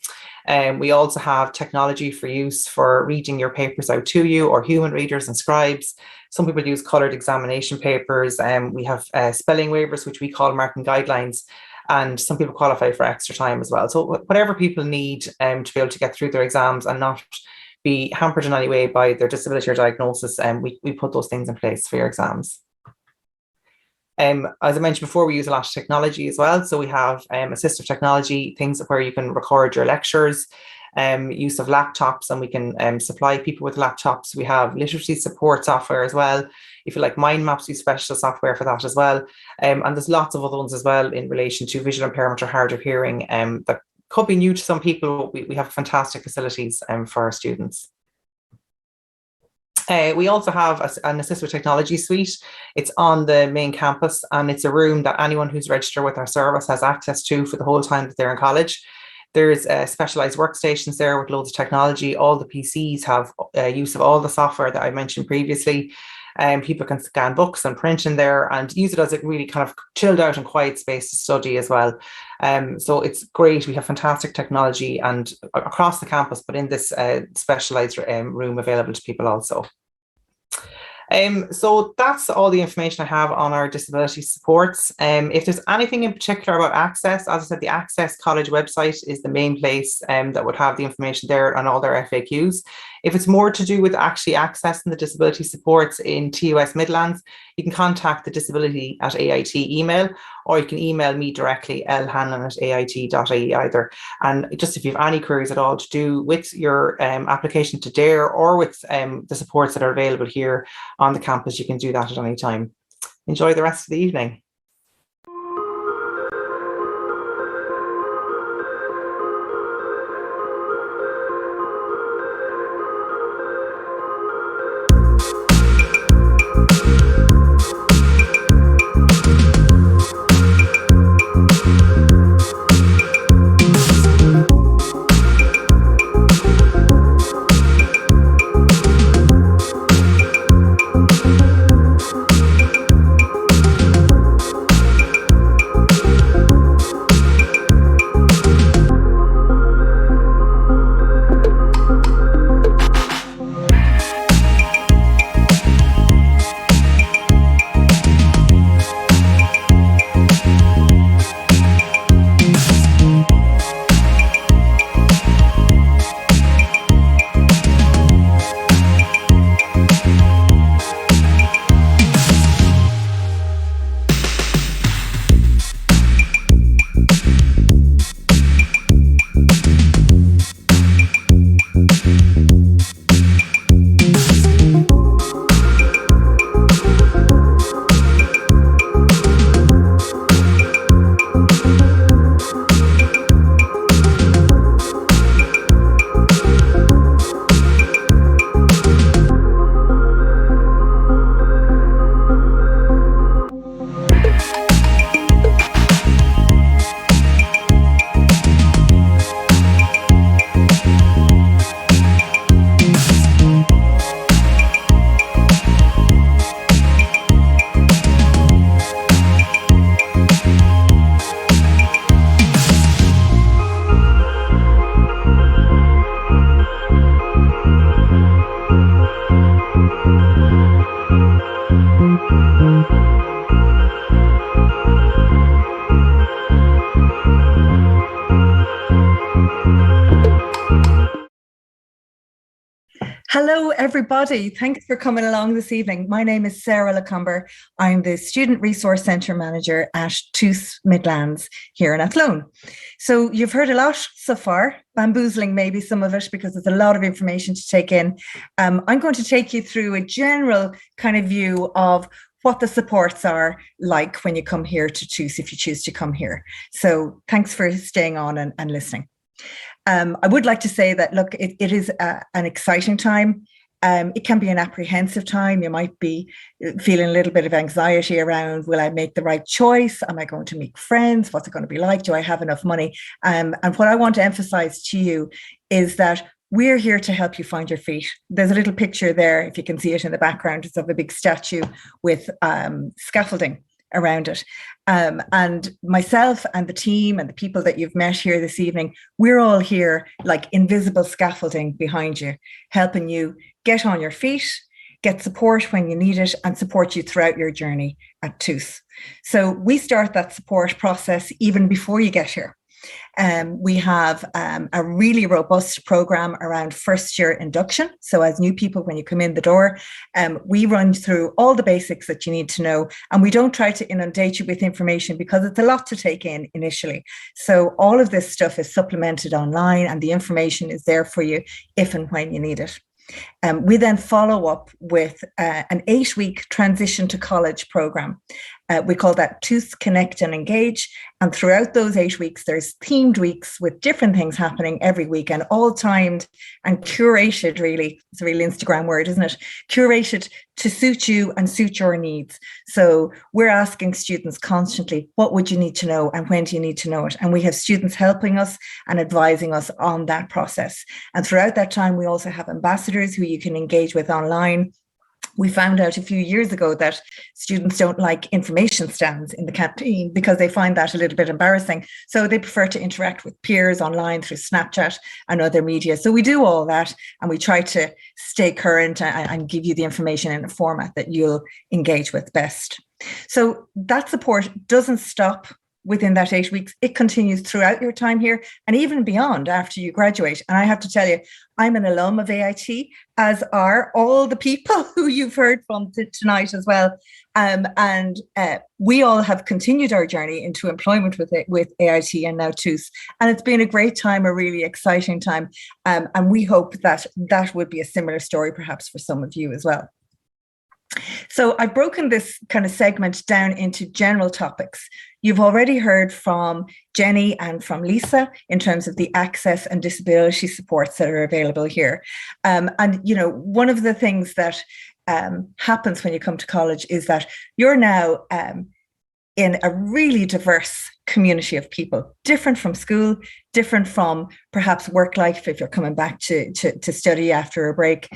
We also have technology for use for reading your papers out to you, or human readers and scribes. Some people use coloured examination papers. We have spelling waivers, which we call marking guidelines, and some people qualify for extra time as well. So whatever people need to be able to get through their exams and not be hampered in any way by their disability or diagnosis, we put those things in place for your exams. As I mentioned before, we use a lot of technology as well. So we have assistive technology, things where you can record your lectures, use of laptops, and we can supply people with laptops. We have literacy support software as well. If you like mind maps, we special software for that as well. And there's lots of other ones as well in relation to visual impairment or hard of hearing that could be new to some people. We have fantastic facilities for our students. We also have an assistive technology suite. It's on the main campus, and it's a room that anyone who's registered with our service has access to for the whole time that they're in college. There's specialised workstations there with loads of technology. All the PCs have use of all the software that I mentioned previously. People can scan books and print in there and use it as a really kind of chilled out and quiet space to study as well. So it's great. We have fantastic technology and across the campus, but in this specialised room available to people also. So that's all the information I have on our disability supports. If there's anything in particular about Access, as I said, the Access College website is the main place that would have the information there and all their FAQs. If it's more to do with actually accessing the disability supports in TUS Midlands, you can contact the disability at AIT email, or you can email me directly, lhanlon@ait.ie either. And just if you have any queries at all to do with your application to DARE or with the supports that are available here on the campus, you can do that at any time. Enjoy the rest of the evening. everybody. Thanks for coming along this evening. My name is Sarah Lacomber. I'm the Student Resource Centre Manager at TUS Midlands here in Athlone. So you've heard a lot so far, bamboozling maybe some of it because there's a lot of information to take in. I'm going to take you through a general kind of view of what the supports are like when you come here to TUS, if you choose to come here. So thanks for staying on and listening. I would like to say that, look, it is an exciting time. It can be an apprehensive time. You might be feeling a little bit of anxiety around, will I make the right choice? Am I going to make friends? What's it going to be like? Do I have enough money? And what I want to emphasize to you is that we're here to help you find your feet. There's a little picture there, if you can see it in the background, it's of a big statue with scaffolding around it. And myself and the team and the people that you've met here this evening, we're all here like invisible scaffolding behind you, helping you get on your feet, get support when you need it, and support you throughout your journey at TUS. So we start that support process even before you get here. We have a really robust program around first year induction. So as new people, when you come in the door, we run through all the basics that you need to know. And we don't try to inundate you with information because it's a lot to take in initially. So all of this stuff is supplemented online and the information is there for you if and when you need it. We then follow up with an 8-week transition to college program. We call that TUS Connect and Engage. And throughout those 8 weeks, there's themed weeks with different things happening every week and all timed and curated, really. It's a real Instagram word, isn't it? Curated to suit you and suit your needs. So we're asking students constantly, what would you need to know and when do you need to know it? And we have students helping us and advising us on that process. And throughout that time, we also have ambassadors who you can engage with online. We found out a few years ago that students don't like information stands in the canteen because they find that a little bit embarrassing. So they prefer to interact with peers online through Snapchat and other media. So we do all that and we try to stay current and give you the information in a format that you'll engage with best. So that support doesn't stop within that 8 weeks. It continues throughout your time here and even beyond after you graduate. And I have to tell you, I'm an alum of AIT, as are all the people who you've heard from tonight as well. And we all have continued our journey into employment with AIT and now TUS. And it's been a great time, a really exciting time. And we hope that that would be a similar story perhaps for some of you as well. So I've broken this kind of segment down into general topics. You've already heard from Jenny and from Lisa in terms of the access and disability supports that are available here. And, you know, one of the things that happens when you come to college is that you're now in a really diverse community of people, different from school, different from perhaps work life if you're coming back to study after a break.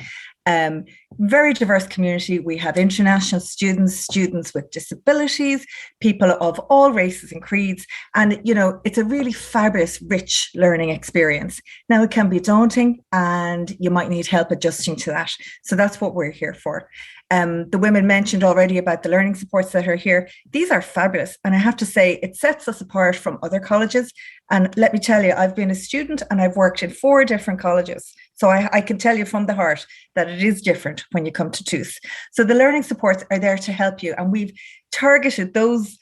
Very diverse community. We have international students, students with disabilities, people of all races and creeds. And, you know, it's a really fabulous, rich learning experience. Now, it can be daunting and you might need help adjusting to that. So that's what we're here for. The women mentioned already about the learning supports that are here. These are fabulous. And I have to say, it sets us apart from other colleges. And let me tell you, I've been a student and I've worked in 4 different colleges. So I can tell you from the heart that it is different when you come to TUS. So the learning supports are there to help you. And we've targeted those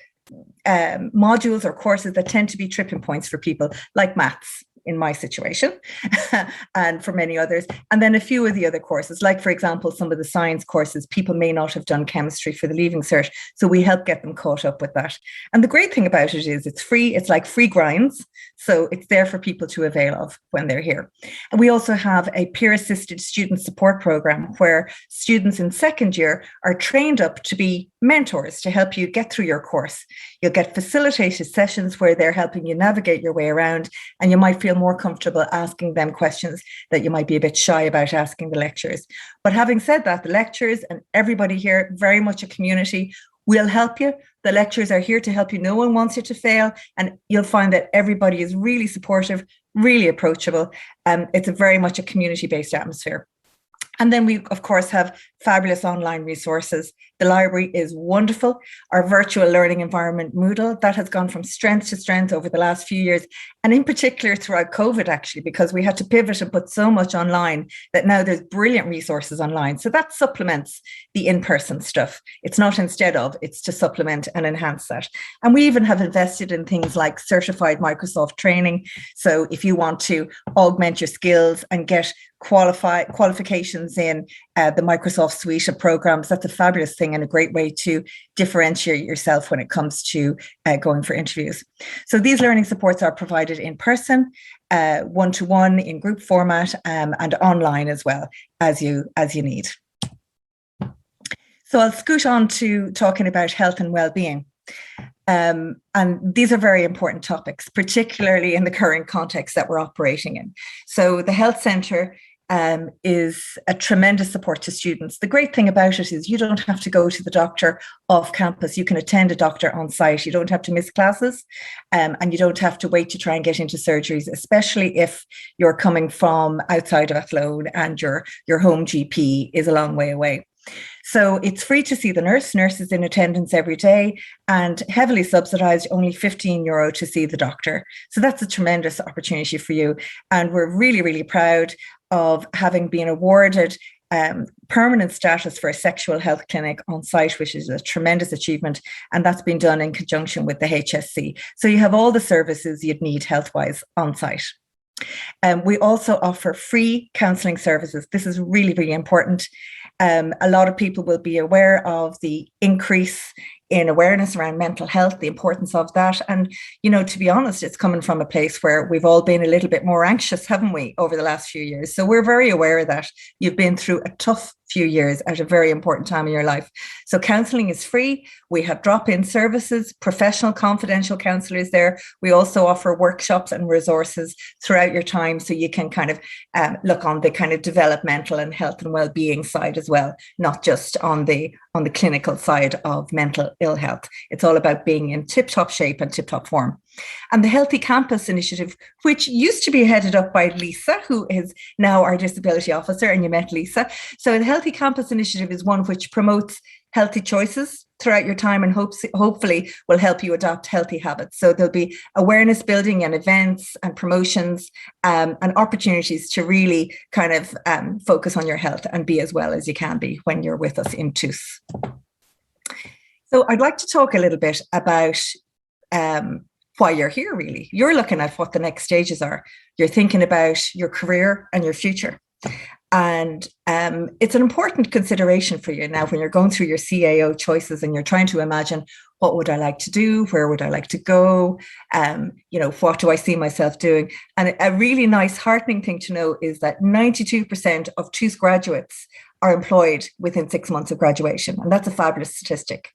modules or courses that tend to be tripping points for people, like maths in my situation and for many others. And then a few of the other courses, like, for example, some of the science courses, people may not have done chemistry for the Leaving Cert. So we help get them caught up with that. And the great thing about it is it's free. It's like free grinds. So it's there for people to avail of when they're here. And we also have a peer-assisted student support program where students in second year are trained up to be mentors to help you get through your course. You'll get facilitated sessions where they're helping you navigate your way around, and you might feel more comfortable asking them questions that you might be a bit shy about asking the lecturers. But having said that, the lecturers and everybody here, very much a community, will help you. The lecturers are here to help you. No one wants you to fail, and you'll find that everybody is really supportive, really approachable. It's a very much a community-based atmosphere. And then we, of course, have fabulous online resources The library is wonderful. Our virtual learning environment, Moodle, that has gone from strength to strength over the last few years, and in particular throughout COVID, actually, because we had to pivot and put so much online that now there's brilliant resources online. So that supplements the in-person stuff. It's not instead of, it's to supplement and enhance that. And we even have invested in things like certified Microsoft training. So if you want to augment your skills and get qualifications in the Microsoft suite of programs, that's a fabulous thing and a great way to differentiate yourself when it comes to going for interviews. So these learning supports are provided in person, one-to-one, in group format, and online as well as you need. So I'll scoot on to talking about health and well-being. And these are very important topics, particularly in the current context that we're operating in. So the health centre is a tremendous support to students. The great thing about it is you don't have to go to the doctor off campus. You can attend a doctor on site. You don't have to miss classes, and you don't have to wait to try and get into surgeries, especially if you're coming from outside of Athlone and your home GP is a long way away. So it's free to see the nurse. Nurse is in attendance every day, and heavily subsidised, only €15 to see the doctor. So that's a tremendous opportunity for you. And we're really, really proud of having been awarded permanent status for a sexual health clinic on site, which is a tremendous achievement. And that's been done in conjunction with the HSC. So you have all the services you'd need health-wise on site. We also offer free counselling services. This is really, really important. A lot of people will be aware of the increase in awareness around mental health, the importance of that. And, to be honest, it's coming from a place where we've all been a little bit more anxious, haven't we, over the last few years? So we're very aware that you've been through a tough few years at a very important time in your life. So counselling is free. We have drop-in services, professional confidential counsellors there. We also offer workshops and resources throughout your time, so you can kind of look on the kind of developmental and health and well-being side as well, not just on the clinical side of mental ill health. It's all about being in tip-top shape and tip-top form. And the Healthy Campus Initiative, which used to be headed up by Lisa, who is now our disability officer, and you met Lisa. So the Healthy Campus Initiative is one which promotes healthy choices throughout your time and hopefully will help you adopt healthy habits. So there'll be awareness building and events and promotions and opportunities to really kind of focus on your health and be as well as you can be when you're with us in TUS. So I'd like to talk a little bit about why you're here, really. You're looking at what the next stages are. You're thinking about your career and your future. And it's an important consideration for you now when you're going through your CAO choices and you're trying to imagine, what would I like to do? Where would I like to go? What do I see myself doing? And a really nice, heartening thing to know is that 92% of TUS graduates are employed within 6 months of graduation. And that's a fabulous statistic.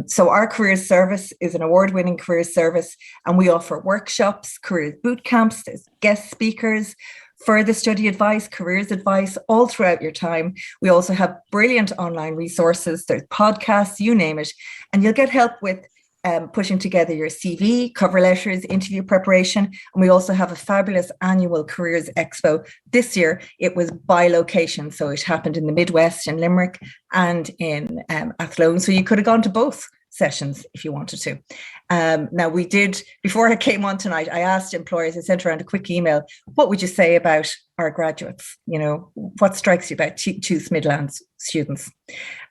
So our careers service is an award-winning careers service, and we offer workshops, careers boot camps, there's guest speakers, further study advice, careers advice, all throughout your time. We also have brilliant online resources, there's podcasts, you name it, and you'll get help with putting together your CV, cover letters, interview preparation. And we also have a fabulous annual Careers Expo. This year, it was by location. So it happened in the Midwest, in Limerick and in Athlone. So you could have gone to both sessions if you wanted to. Now we did, before I came on tonight, I asked employers, I sent around a quick email, what would you say about our graduates? What strikes you about TUS Midlands students?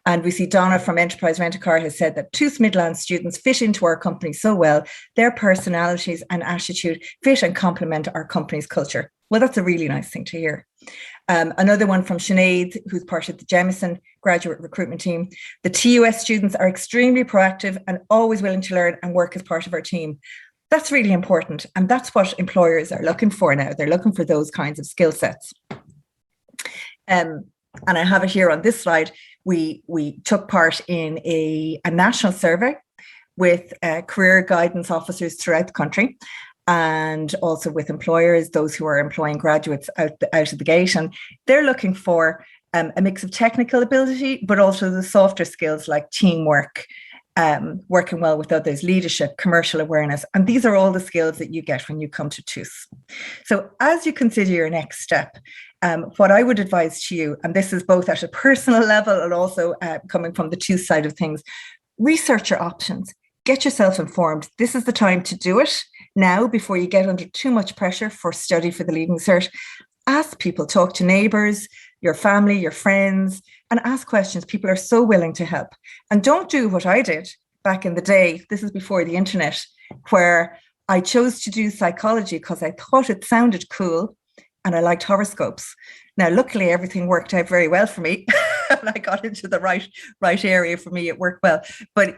And we see Donna from Enterprise Rent-A-Car has said that TUS Midlands students fit into our company so well, their personalities and attitude fit and complement our company's culture. Well, that's a really nice thing to hear. Another one from Sinead, who's part of the Jemison graduate recruitment team. The TUS students are extremely proactive and always willing to learn and work as part of our team. That's really important. And that's what employers are looking for now. They're looking for those kinds of skill sets. And I have it here on this slide. We took part in a national survey with career guidance officers throughout the country, and also with employers, those who are employing graduates out of the gate. And they're looking for a mix of technical ability, but also the softer skills like teamwork, working well with others, leadership, commercial awareness. And these are all the skills that you get when you come to TUS. So as you consider your next step, What I would advise to you, and this is both at a personal level and also coming from the TUS side of things, research your options, get yourself informed. This is the time to do it now before you get under too much pressure for study for the Leaving Cert. Ask people, talk to neighbours, your family, your friends, and ask questions. People are so willing to help. And don't do what I did back in the day. This is before the internet, where I chose to do psychology because I thought it sounded cool and I liked horoscopes. Now, luckily, everything worked out very well for me. And I got into the right area for me. It worked well. But,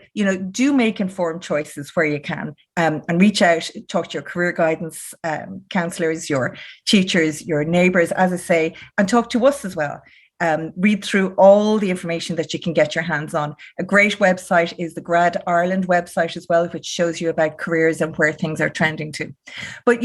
do make informed choices where you can, and reach out, talk to your career guidance counsellors, your teachers, your neighbours, as I say, and talk to us as well. Read through all the information that you can get your hands on. A great website is the Grad Ireland website as well, which shows you about careers and where things are trending to. But,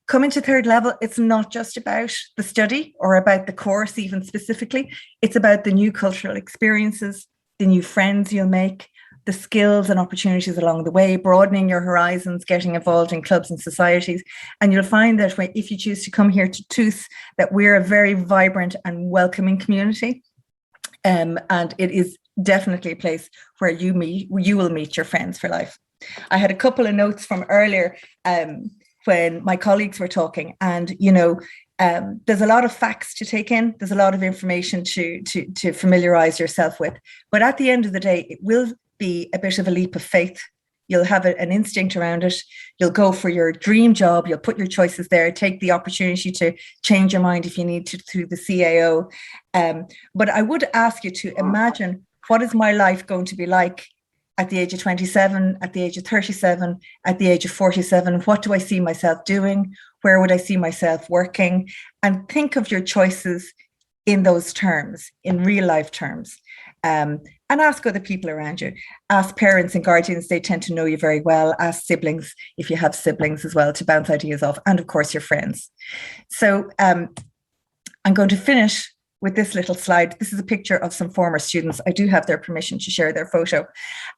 coming to third level, it's not just about the study or about the course even specifically. It's about the new cultural experiences, the new friends you'll make, the skills and opportunities along the way, broadening your horizons, getting involved in clubs and societies. And you'll find that if you choose to come here to TUS, that we're a very vibrant and welcoming community. And it is definitely a place where you will meet your friends for life. I had a couple of notes from earlier when my colleagues were talking, and there's a lot of facts to take in. There's a lot of information to familiarize yourself with. But at the end of the day, it will be a bit of a leap of faith. You'll have an instinct around it. You'll go for your dream job. You'll put your choices there. Take the opportunity to change your mind if you need to through the CAO. But I would ask you to imagine, what is my life going to be like at the age of 27, at the age of 37, at the age of 47? What do I see myself doing? Where would I see myself working? And think of your choices in those terms, in real life terms. And ask other people around you. Ask parents and guardians, they tend to know you very well. Ask siblings, if you have siblings as well, to bounce ideas off. And of course, your friends. So I'm going to finish with this little slide. This is a picture of some former students. I do have their permission to share their photo.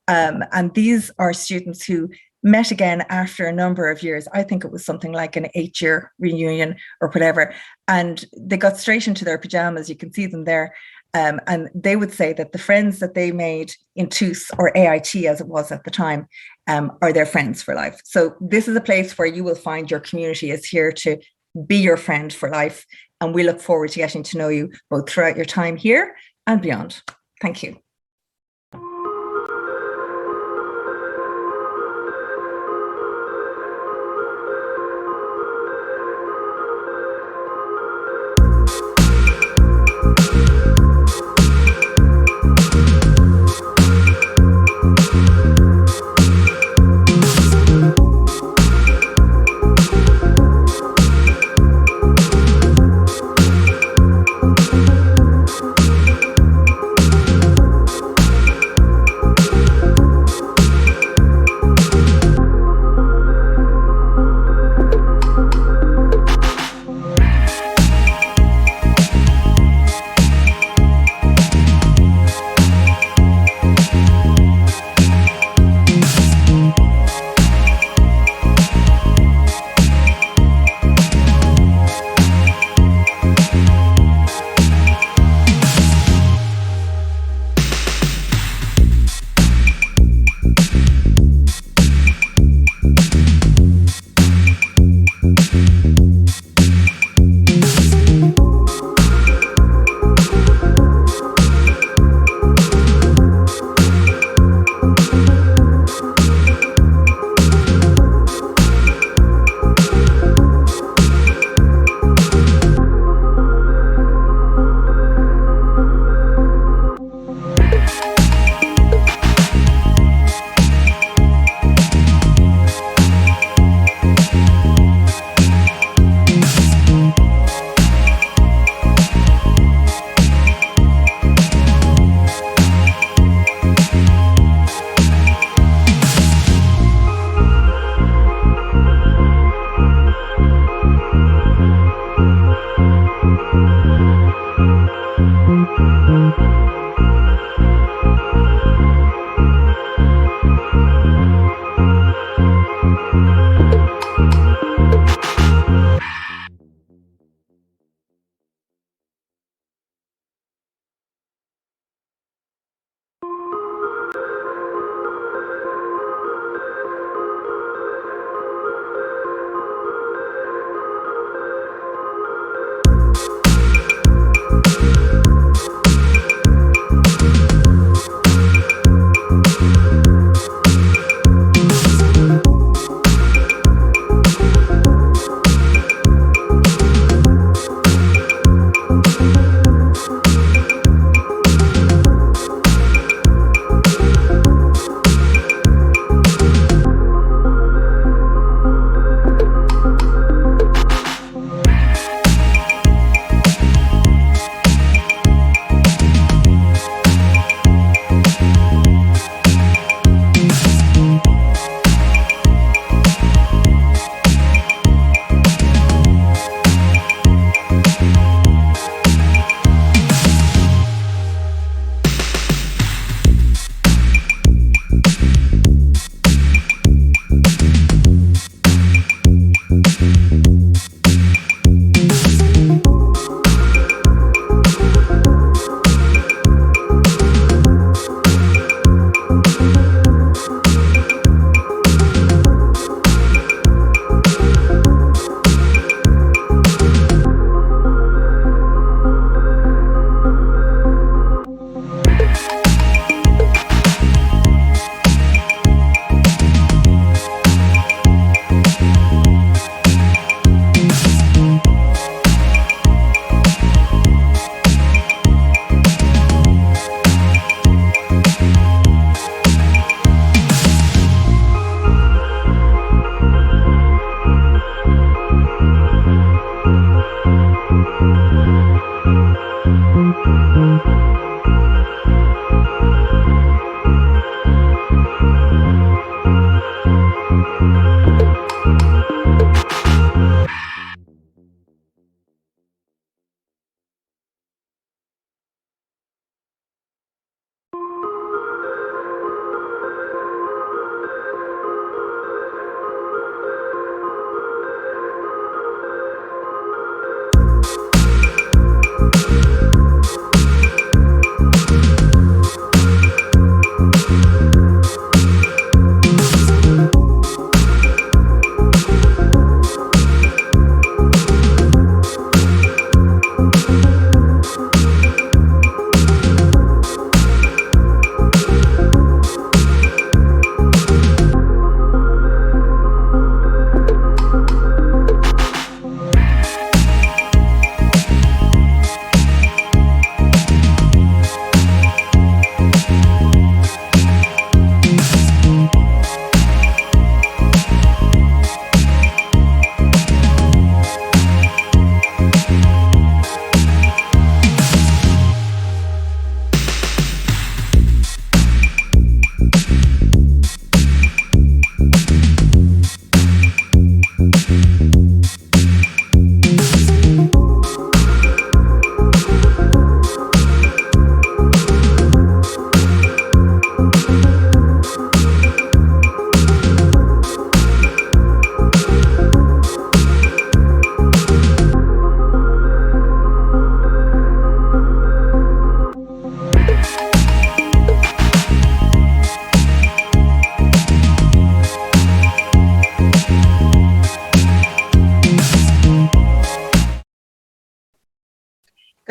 And these are students who met again after a number of years. I think it was something like an 8-year reunion or whatever. And they got straight into their pajamas. You can see them there. And they would say that the friends that they made in TUS, or AIT as it was at the time, are their friends for life. So this is a place where you will find your community is here to be your friend for life. And we look forward to getting to know you both throughout your time here and beyond. Thank you.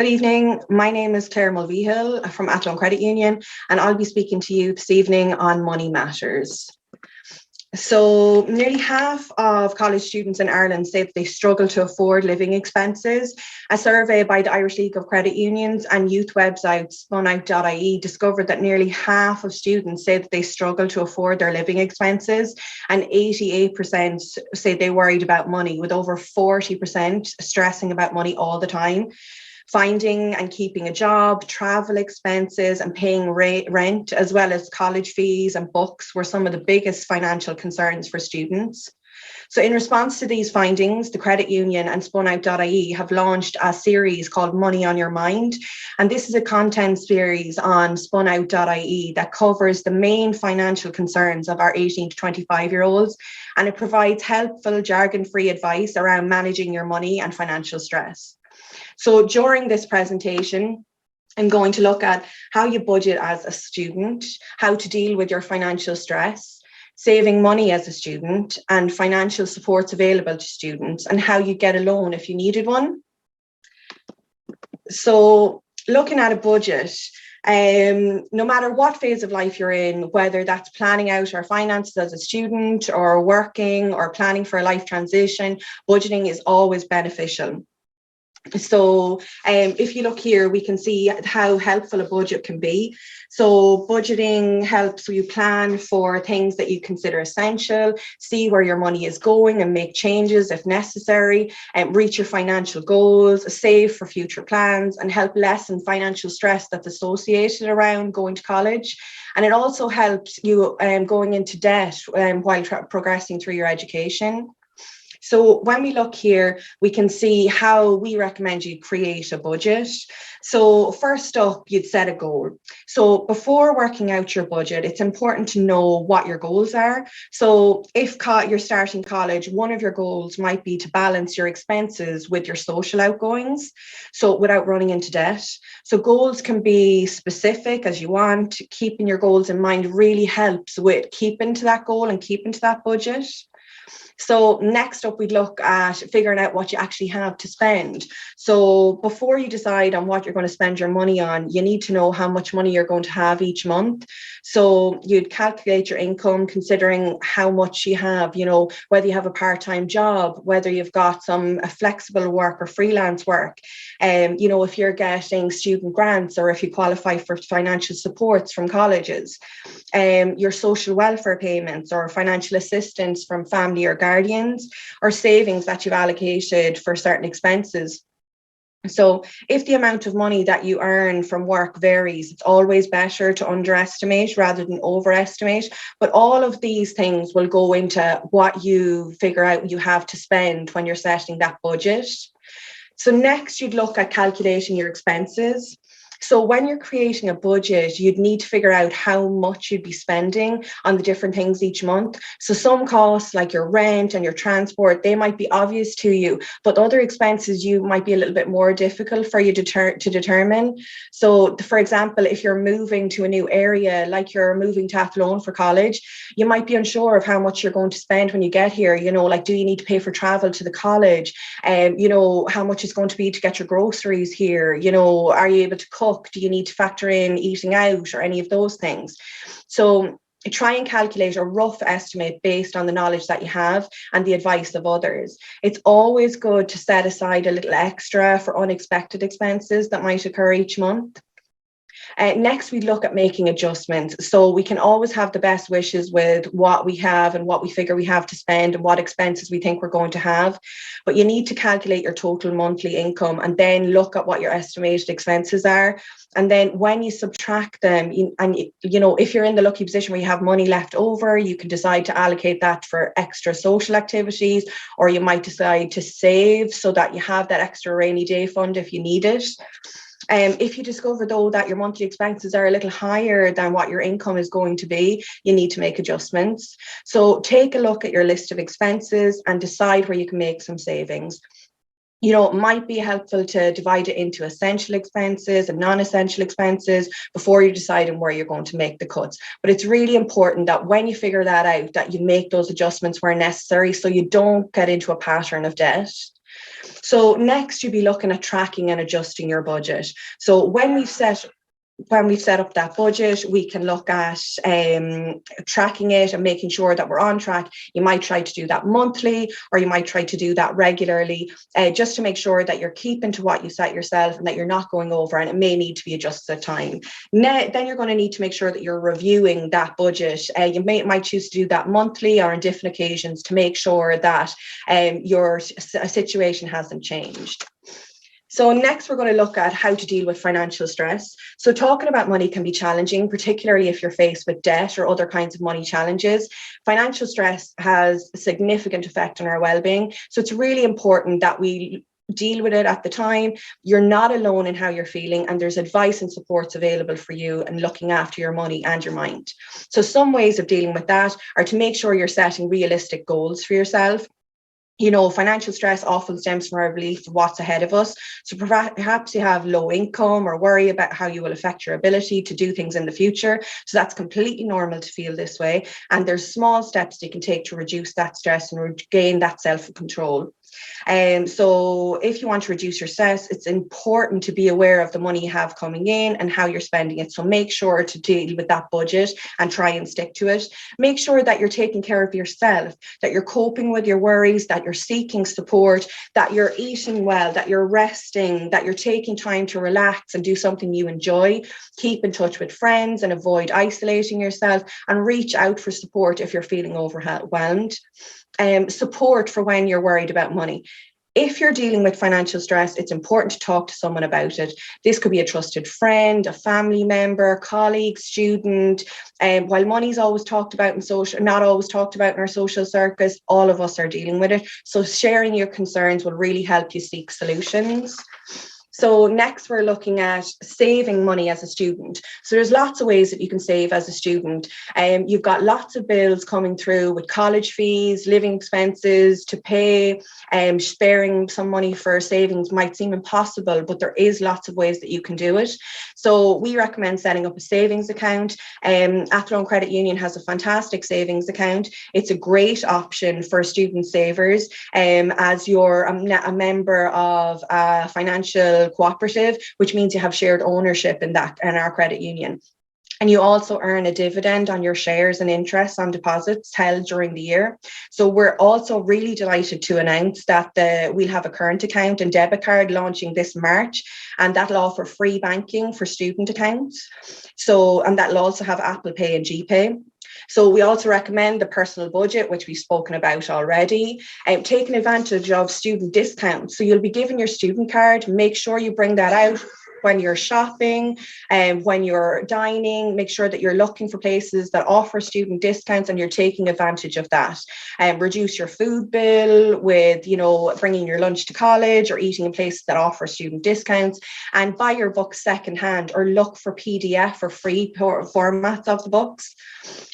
Good evening. My name is Claire Mulvihill from Athlone Credit Union, and I'll be speaking to you this evening on money matters. So nearly half of college students in Ireland say that they struggle to afford living expenses. A survey by the Irish League of Credit Unions and youth website spunout.ie discovered that nearly half of students say that they struggle to afford their living expenses, and 88% say they worried about money, with over 40% stressing about money all the time. Finding and keeping a job, travel expenses and paying rent, as well as college fees and books, were some of the biggest financial concerns for students. So in response to these findings, the Credit Union and spunout.ie have launched a series called Money on Your Mind. And this is a content series on spunout.ie that covers the main financial concerns of our 18 to 25-year-olds. And it provides helpful, jargon-free advice around managing your money and financial stress. So during this presentation, I'm going to look at how you budget as a student, how to deal with your financial stress, saving money as a student, and financial supports available to students, and how you get a loan if you needed one. So looking at a budget, no matter what phase of life you're in, whether that's planning out our finances as a student or working or planning for a life transition, budgeting is always beneficial. So if you look here, we can see how helpful a budget can be. So budgeting helps you plan for things that you consider essential, see where your money is going and make changes if necessary, and reach your financial goals, save for future plans, and help lessen financial stress that's associated around going to college. And it also helps you going into debt while progressing through your education. So when we look here, we can see how we recommend you create a budget. So first up, you'd set a goal. So before working out your budget, it's important to know what your goals are. So if you're starting college, one of your goals might be to balance your expenses with your social outgoings, so without running into debt. So goals can be specific as you want. Keeping your goals in mind really helps with keeping to that goal and keeping to that budget. So next up, we'd look at figuring out what you actually have to spend. So before you decide on what you're going to spend your money on, you need to know how much money you're going to have each month. So you'd calculate your income considering how much you have, whether you have a part-time job, whether you've got some flexible work or freelance work, if you're getting student grants or if you qualify for financial supports from colleges, your social welfare payments or financial assistance from family or guardians, or savings that you've allocated for certain expenses. So if the amount of money that you earn from work varies, it's always better to underestimate rather than overestimate. But all of these things will go into what you figure out you have to spend when you're setting that budget. So next, you'd look at calculating your expenses. So when you're creating a budget, you'd need to figure out how much you'd be spending on the different things each month. So some costs like your rent and your transport, they might be obvious to you, but other expenses you might be a little bit more difficult for you to determine. So for example, if you're moving to a new area, like you're moving to Athlone for college, you might be unsure of how much you're going to spend when you get here. Do you need to pay for travel to the college? How much is going to be to get your groceries here? Are you able to cook? Do you need to factor in eating out or any of those things? So try and calculate a rough estimate based on the knowledge that you have and the advice of others. It's always good to set aside a little extra for unexpected expenses that might occur each month. Next, we look at making adjustments. So we can always have the best wishes with what we have and what we figure we have to spend and what expenses we think we're going to have. But you need to calculate your total monthly income and then look at what your estimated expenses are. And then when you subtract them, if you're in the lucky position where you have money left over, you can decide to allocate that for extra social activities, or you might decide to save so that you have that extra rainy day fund if you need it. If you discover, though, that your monthly expenses are a little higher than what your income is going to be, you need to make adjustments. So take a look at your list of expenses and decide where you can make some savings. It might be helpful to divide it into essential expenses and non-essential expenses before you decide on where you're going to make the cuts. But it's really important that when you figure that out, that you make those adjustments where necessary so you don't get into a pattern of debt. So next, you'll be looking at tracking and adjusting your budget. So when we've set up that budget, we can look at tracking it and making sure that we're on track. You might try to do that monthly, or you might try to do that regularly, just to make sure that you're keeping to what you set yourself and that you're not going over, and it may need to be adjusted at time. Then you're going to need to make sure that you're reviewing that budget. You might choose to do that monthly or on different occasions to make sure that your situation hasn't changed. So next, we're going to look at how to deal with financial stress. So talking about money can be challenging, particularly if you're faced with debt or other kinds of money challenges. Financial stress has a significant effect on our well-being. So it's really important that we deal with it at the time. You're not alone in how you're feeling, and there's advice and supports available for you and looking after your money and your mind. So some ways of dealing with that are to make sure you're setting realistic goals for yourself. You know, financial stress often stems from our belief of what's ahead of us. So perhaps you have low income or worry about how you will affect your ability to do things in the future. So that's completely normal to feel this way. And there's small steps you can take to reduce that stress and regain that self-control. So if you want to reduce your stress, it's important to be aware of the money you have coming in and how you're spending it. So make sure to deal with that budget and try and stick to it. Make sure that you're taking care of yourself, that you're coping with your worries, that you're seeking support, that you're eating well, that you're resting, that you're taking time to relax and do something you enjoy. Keep in touch with friends and avoid isolating yourself, and reach out for support if you're feeling overwhelmed. Support for when you're worried about money. If you're dealing with financial stress, it's important to talk to someone about it. This could be a trusted friend, a family member, colleague, student. While money's always talked about in social, not always talked about in our social circus, all of us are dealing with it. So sharing your concerns will really help you seek solutions. So next, we're looking at saving money as a student. So there's lots of ways that you can save as a student. You've got lots of bills coming through with college fees, living expenses to pay. Sparing some money for savings might seem impossible, but there is lots of ways that you can do it. So we recommend setting up a savings account. Athlone Credit Union has a fantastic savings account. It's a great option for student savers. As you're a member of a financial cooperative, which means you have shared ownership in our credit union. And you also earn a dividend on your shares and interest on deposits held during the year. So we're also really delighted to announce that we'll have a current account and debit card launching this March, and that'll offer free banking for student accounts. And that'll also have Apple Pay and GPay. So we also recommend the personal budget, which we've spoken about already, taking advantage of student discounts. So you'll be given your student card, make sure you bring that out when you're shopping and when you're dining. Make sure that you're looking for places that offer student discounts and you're taking advantage of that. Reduce your food bill with, bringing your lunch to college or eating in places that offer student discounts, and buy your books secondhand or look for PDF or free formats of the books.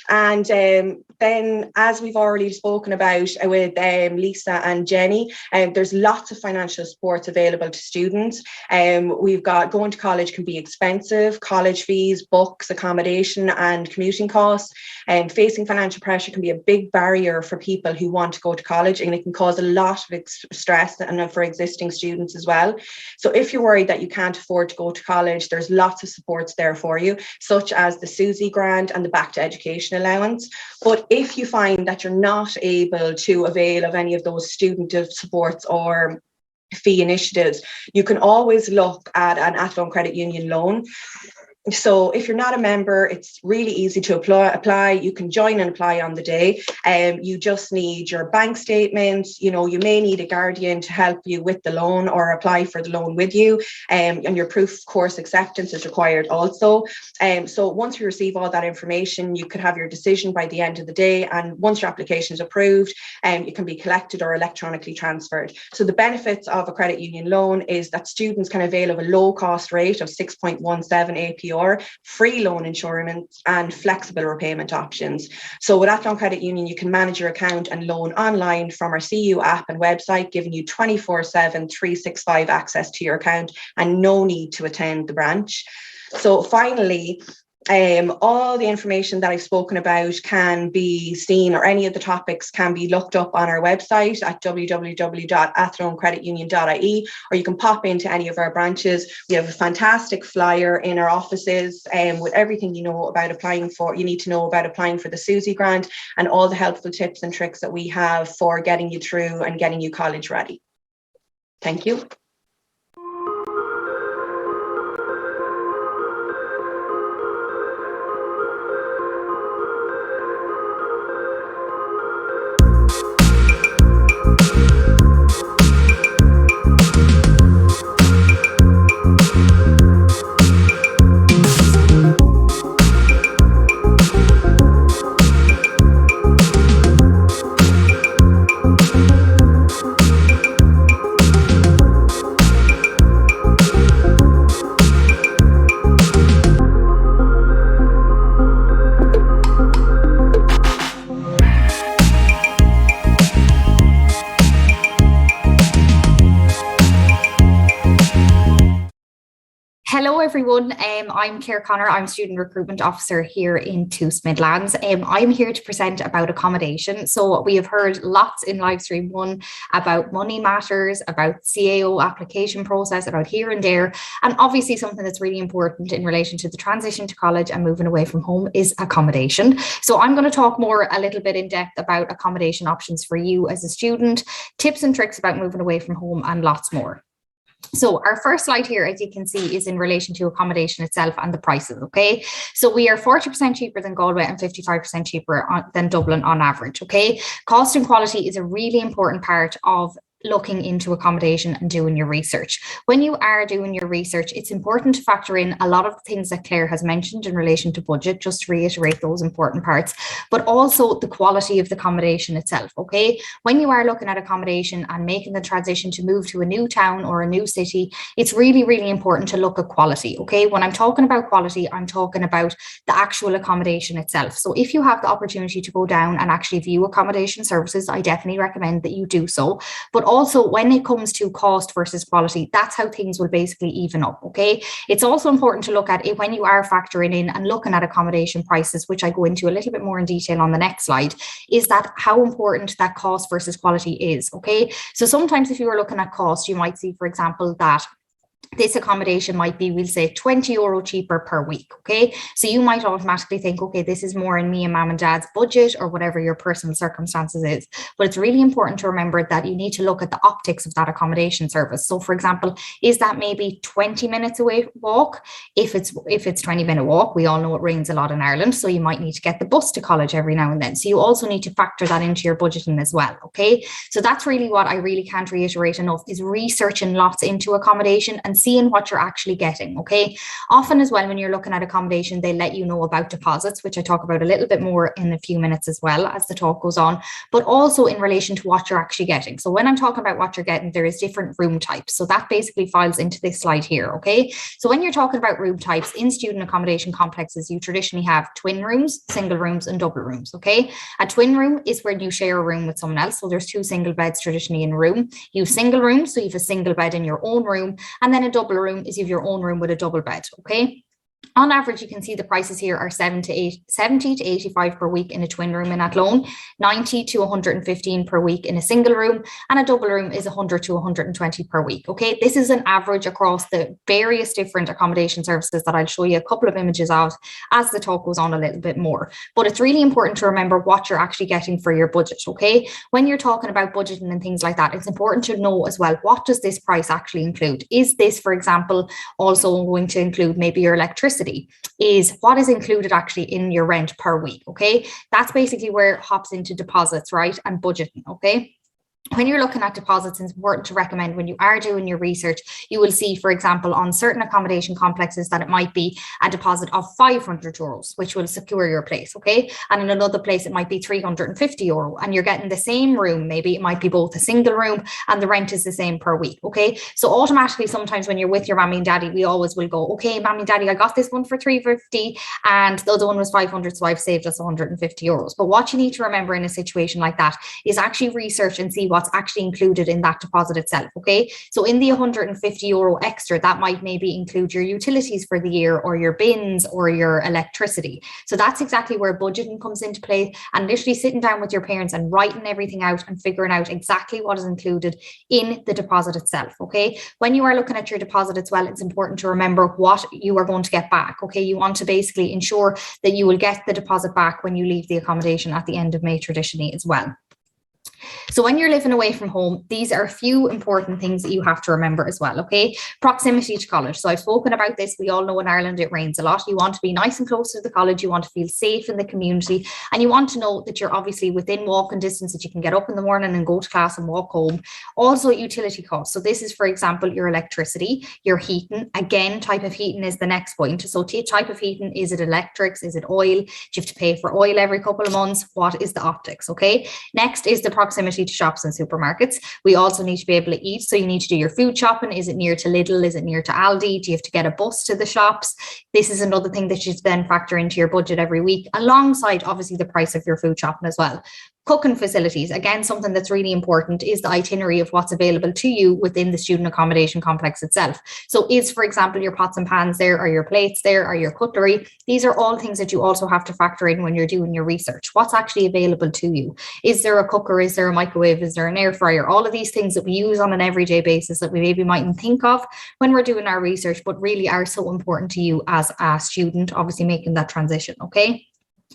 And then, as we've already spoken about with Lisa and Jenny, there's lots of financial supports available to students. We've got going to college can be expensive, college fees, books, accommodation and commuting costs. And facing financial pressure can be a big barrier for people who want to go to college, and it can cause a lot of stress and for existing students as well. So if you're worried that you can't afford to go to college, there's lots of supports there for you, such as the Susie grant and the Back to Education allowance. But if you find that you're not able to avail of any of those student supports or fee initiatives, you can always look at an Athlone Credit Union loan. So if you're not a member, it's really easy to apply. You can join and apply on the day. You just need your bank statements. You may need a guardian to help you with the loan or apply for the loan with you. And your proof of course acceptance is required also. So once you receive all that information, you could have your decision by the end of the day. And once your application is approved, it can be collected or electronically transferred. So the benefits of a credit union loan is that students can avail of a low cost rate of 6.17 APR, free loan insurance and flexible repayment options. So with Athlone Credit Union, you can manage your account and loan online from our CAO app and website, giving you 24/7, 365 access to your account and no need to attend the branch. So finally, All the information that I've spoken about can be seen, or any of the topics can be looked up on our website at www.athlonecreditunion.ie, or you can pop into any of our branches. We have a fantastic flyer in our offices with everything you need to know about applying for the SUSI grant, and all the helpful tips and tricks that we have for getting you through and getting you college ready. Thank you. Hello everyone, I'm Claire Connor, I'm Student Recruitment Officer here in TUS Midlands. I'm here to present about accommodation. So we have heard lots in live stream 1 about money matters, about CAO application process, about here and there, and obviously something that's really important in relation to the transition to college and moving away from home is accommodation. So I'm going to talk a little bit in depth about accommodation options for you as a student, tips and tricks about moving away from home, and lots more. So our first slide here, as you can see, is in relation to accommodation itself and the prices, okay? So we are 40% cheaper than Galway and 55% cheaper than Dublin on average, okay? Cost and quality is a really important part of looking into accommodation and doing your research. When you are doing your research, it's important to factor in a lot of the things that Claire has mentioned in relation to budget, just to reiterate those important parts, but also the quality of the accommodation itself, okay? When you are looking at accommodation and making the transition to move to a new town or a new city, it's really, really important to look at quality, okay? When I'm talking about quality, I'm talking about the actual accommodation itself. So if you have the opportunity to go down and actually view accommodation services, I definitely recommend that you do so. But also, when it comes to cost versus quality, that's how things will basically even up, okay? It's also important to look at it when you are factoring in and looking at accommodation prices, which I go into a little bit more in detail on the next slide, is that how important that cost versus quality is, okay? So sometimes if you are looking at cost, you might see, for example, that this accommodation might be, we'll say, €20 cheaper per week, okay? So you might automatically think, okay, this is more in me and mum and dad's budget or whatever your personal circumstances is. But it's really important to remember that you need to look at the optics of that accommodation service. So for example, is that maybe 20 minutes away walk? If it's 20-minute walk, we all know it rains a lot in Ireland, so you might need to get the bus to college every now and then. So you also need to factor that into your budgeting as well, okay? So that's really what I really can't reiterate enough, is researching lots into accommodation and seeing what you're actually getting, okay? Often as well, when you're looking at accommodation, they let you know about deposits, which I talk about a little bit more in a few minutes as well as the talk goes on, but also in relation to what you're actually getting. So when I'm talking about what you're getting, there is different room types. So that basically files into this slide here, okay? So when you're talking about room types in student accommodation complexes, you traditionally have twin rooms, single rooms, and double rooms, okay? A twin room is where you share a room with someone else. So there's 2 single beds traditionally in a room. You have single rooms, so you have a single bed in your own room, and then a double room is you have your own room with a double bed, okay? On average, you can see the prices here are 70 to 85 per week in a twin room in Athlone, 90 to 115 per week in a single room, and a double room is 100 to 120 per week, okay? This is an average across the various different accommodation services that I'll show you a couple of images of as the talk goes on a little bit more. But it's really important to remember what you're actually getting for your budget, okay? When you're talking about budgeting and things like that, it's important to know as well, what does this price actually include? Is this, for example, also going to include maybe your electricity? Is what is included actually in your rent per week, okay? That's basically where it hops into deposits, right? And budgeting, okay? When you're looking at deposits, it's important to recommend when you are doing your research, you will see, for example, on certain accommodation complexes that it might be a deposit of €500, which will secure your place, okay? And in another place, it might be €350, and you're getting the same room. Maybe it might be both a single room and the rent is the same per week, okay? So automatically, sometimes when you're with your mommy and daddy, we always will go, okay, mommy and daddy, I got this one for €350 and the other one was €500, so I've saved us €150. But what you need to remember in a situation like that is actually research and see what's actually included in that deposit itself, okay? So in the €150 extra, that might maybe include your utilities for the year, or your bins, or your electricity. So that's exactly where budgeting comes into play, and literally sitting down with your parents and writing everything out and figuring out exactly what is included in the deposit itself, okay? When you are looking at your deposit as well, it's important to remember what you are going to get back, okay? You want to basically ensure that you will get the deposit back when you leave the accommodation at the end of May traditionally as well. So when you're living away from home, these are a few important things that you have to remember as well, okay? Proximity to college. So I've spoken about this. We all know in Ireland it rains a lot. You want to be nice and close to the college. You want to feel safe in the community. And you want to know that you're obviously within walking distance, that you can get up in the morning and go to class and walk home. Also utility costs. So this is, for example, your electricity, your heating. Again, type of heating is the next point. So type of heating, is it electrics? Is it oil? Do you have to pay for oil every couple of months? What is the optics, okay? Next is the proximity to shops and supermarkets. We also need to be able to eat. So you need to do your food shopping. Is it near to Lidl? Is it near to Aldi? Do you have to get a bus to the shops? This is another thing that you then factor into your budget every week, alongside obviously the price of your food shopping as well. Cooking facilities, again, something that's really important is the itinerary of what's available to you within the student accommodation complex itself. So is, for example, your pots and pans there? Are your plates there? Are your cutlery? These are all things that you also have to factor in when you're doing your research. What's actually available to you? Is there a cooker? Is there a microwave? Is there an air fryer? All of these things that we use on an everyday basis that we maybe mightn't think of when we're doing our research, but really are so important to you as a student, obviously making that transition, okay?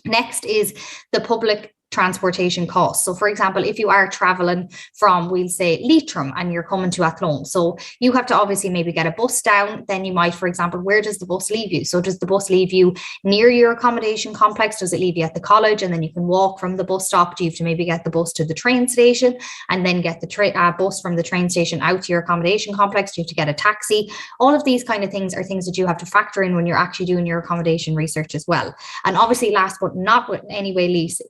Next is the public transportation costs. So for example, if you are traveling from, we'll say, Leitrim, and you're coming to Athlone, so you have to obviously maybe get a bus down. Then you might, for example, where does the bus leave you? So does the bus leave you near your accommodation complex? Does it leave you at the college and then you can walk from the bus stop? Do you have to maybe get the bus to the train station and then get the bus from the train station out to your accommodation complex? Do you have to get a taxi? All of these kind of things are things that you have to factor in when you're actually doing your accommodation research as well. And obviously, last but not in any way least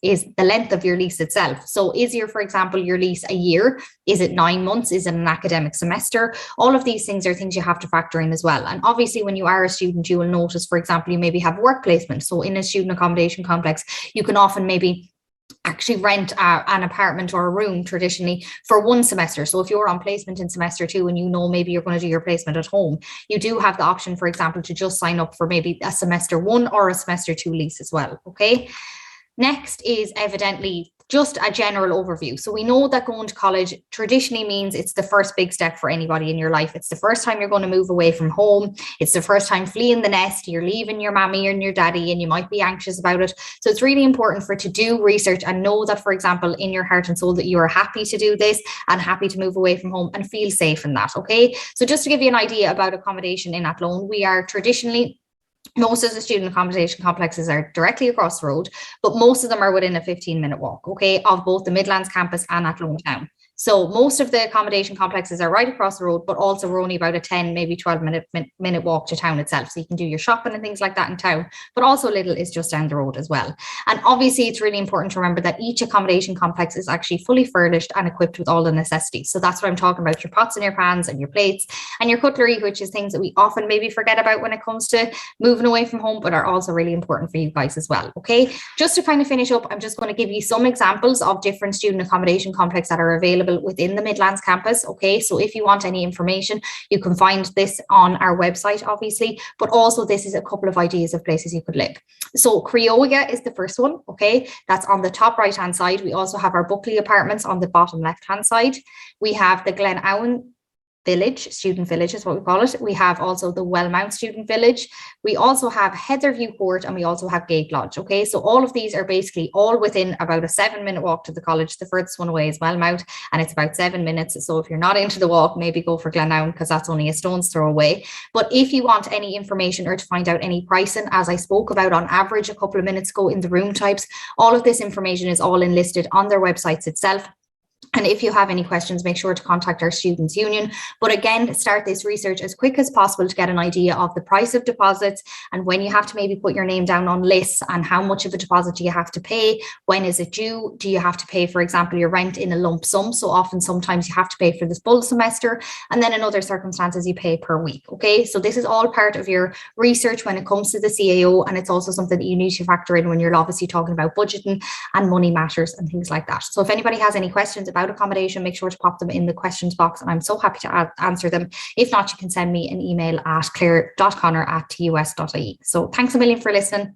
is the length of your lease itself. So is for example, your lease a year? Is it 9 months? Is it an academic semester? All of these things are things you have to factor in as well. And obviously, when you are a student, you will notice, for example, you maybe have work placement. So in a student accommodation complex, you can often maybe actually rent an apartment or a room traditionally for 1 semester. So if you're on placement in semester 2 and you know maybe you're going to do your placement at home, you do have the option, for example, to just sign up for maybe a semester 1 or a semester 2 lease as well, okay? Next is evidently just a general overview. So we know that going to college traditionally means it's the first big step for anybody in your life. It's the first time you're going to move away from home. It's the first time fleeing the nest. You're leaving your mommy and your daddy, and you might be anxious about it. So it's really important to do research and know that, for example, in your heart and soul, that you are happy to do this and happy to move away from home and feel safe in that, okay? So just to give you an idea about accommodation in Athlone, we are traditionally, most of the student accommodation complexes are directly across the road, but most of them are within a 15-minute walk, okay, of both the Midlands campus and Athlone town. So most of the accommodation complexes are right across the road, but also we're only about a 10, maybe 12-minute walk to town itself. So you can do your shopping and things like that in town, but also Lidl is just down the road as well. And obviously it's really important to remember that each accommodation complex is actually fully furnished and equipped with all the necessities. So that's what I'm talking about, your pots and your pans and your plates and your cutlery, which is things that we often maybe forget about when it comes to moving away from home, but are also really important for you guys as well, okay? Just to kind of finish up, I'm just going to give you some examples of different student accommodation complexes that are available within the Midlands campus, okay? So if you want any information, you can find this on our website, obviously, but also this is a couple of ideas of places you could live. So Creoga is the first one, okay? That's on the top right-hand side. We also have our Buckley apartments on the bottom left-hand side. We have the Glenawan Village, student village is what we call it. We have also the Wellmount student village. We also have Heatherview Court, and we also have Gate Lodge. Okay, so all of these are basically all within about a 7-minute walk to the college. The furthest one away is Wellmount, and it's about 7 minutes. So if you're not into the walk, maybe go for Glenawan, because that's only a stone's throw away. But if you want any information or to find out any pricing, as I spoke about on average a couple of minutes ago in the room types, all of this information is all enlisted on their websites itself. And if you have any questions, make sure to contact our Students' Union. But again, start this research as quick as possible to get an idea of the price of deposits and when you have to maybe put your name down on lists and how much of a deposit do you have to pay? When is it due? Do you have to pay, for example, your rent in a lump sum? So often, sometimes you have to pay for this full semester, and then in other circumstances, you pay per week. Okay, so this is all part of your research when it comes to the CAO, and it's also something that you need to factor in when you're obviously talking about budgeting and money matters and things like that. So if anybody has any questions about about accommodation, make sure to pop them in the questions box, and I'm so happy to answer them. If not, you can send me an email at claire.connor@tus.ie. So thanks a million for listening.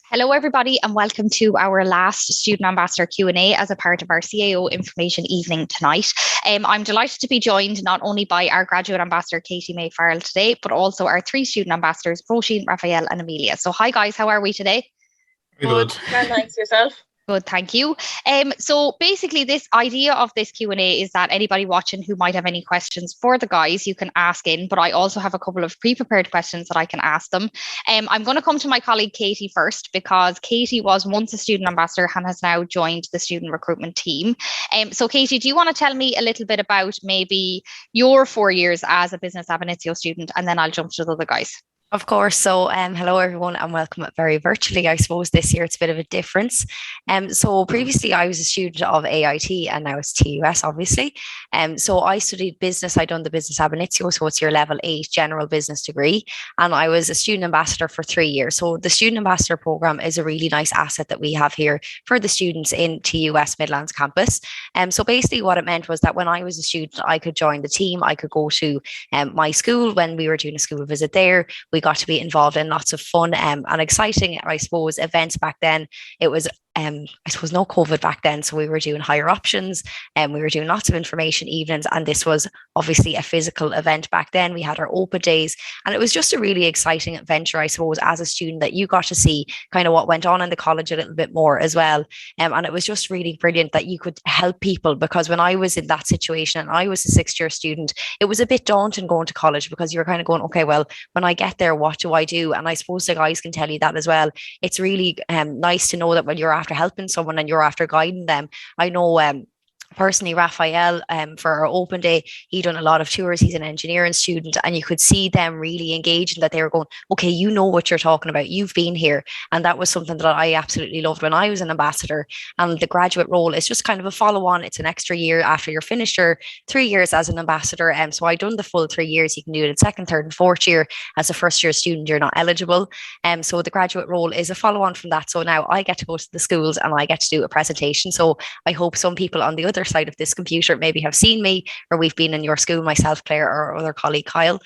Hello, everybody, and welcome to our last Student Ambassador Q&A as a part of our CAO Information Evening tonight. I'm delighted to be joined not only by our Graduate Ambassador, Katie May Farrell, today, but also our 3 student ambassadors, Roisin, Raphael and Amelia. So hi guys, how are we today? Good. Thanks, yourself. Good, thank you. So basically this idea of this Q&A is that anybody watching who might have any questions for the guys, you can ask in, but I also have a couple of pre-prepared questions that I can ask them. I'm going to come to my colleague Katie first, because Katie was once a student ambassador and has now joined the student recruitment team. So Katie, do you want to tell me a little bit about maybe your 4 years as a business ab initio student, and then I'll jump to the other guys. Of course. So hello everyone and welcome very virtually. I suppose this year it's a bit of a difference. So previously I was a student of AIT and now it's TUS obviously. So I studied business. I done the business ab initio, so it's your level 8 general business degree. And I was a student ambassador for 3 years. So the student ambassador program is a really nice asset that we have here for the students in TUS Midlands campus. So basically what it meant was that when I was a student, I could join the team. I could go to my school when we were doing a school visit there. We got to be involved in lots of fun and exciting, I suppose, events back then. It was I suppose no COVID back then, so we were doing higher options and we were doing lots of information evenings, and this was obviously a physical event back then. We had our open days and it was just a really exciting adventure, I suppose, as a student, that you got to see kind of what went on in the college a little bit more as well. And it was just really brilliant that you could help people, because when I was in that situation and I was a 6th year student, it was a bit daunting going to college, because you're kind of going, okay, well, when I get there, what do I do? And I suppose the guys can tell you that as well. It's really nice to know that when you're at after helping someone and you're after guiding them. I know personally, Raphael, for our open day, he done a lot of tours. He's an engineering student, and you could see them really engaging, that they were going, okay, you know what you're talking about. You've been here. And that was something that I absolutely loved when I was an ambassador. And the graduate role is just kind of a follow on. It's an extra year after you're finished your 3 years as an ambassador. And so I done the full 3 years. You can do it in second, third, and fourth year. As a first year student, you're not eligible. So the graduate role is a follow on from that. So now I get to go to the schools and I get to do a presentation. So I hope some people on the other side of this computer maybe have seen me, or we've been in your school, myself, Claire, or other colleague Kyle.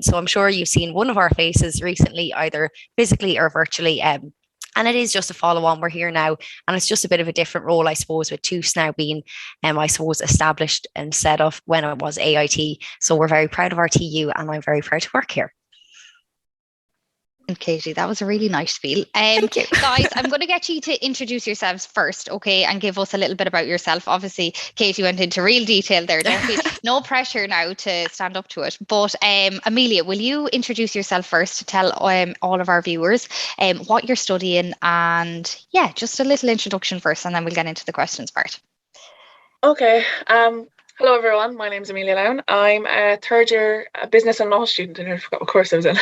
So I'm sure you've seen one of our faces recently, either physically or virtually. And it is just a follow on. We're here now, and it's just a bit of a different role, I suppose, with TUS now being, I suppose, established and set up when it was AIT. So we're very proud of our TU, and I'm very proud to work here. And Katie, that was a really nice spiel. Thank you. Guys, I'm going to get you to introduce yourselves first, okay, and give us a little bit about yourself. Obviously, Katie went into real detail there. Don't be no pressure now to stand up to it. But Amelia, will you introduce yourself first to tell all of our viewers what you're studying, and just a little introduction first, and then we'll get into the questions part. Okay. Hello, everyone. My name is Amelia Lown. I'm a third year business and law student, and I forgot what course I was in.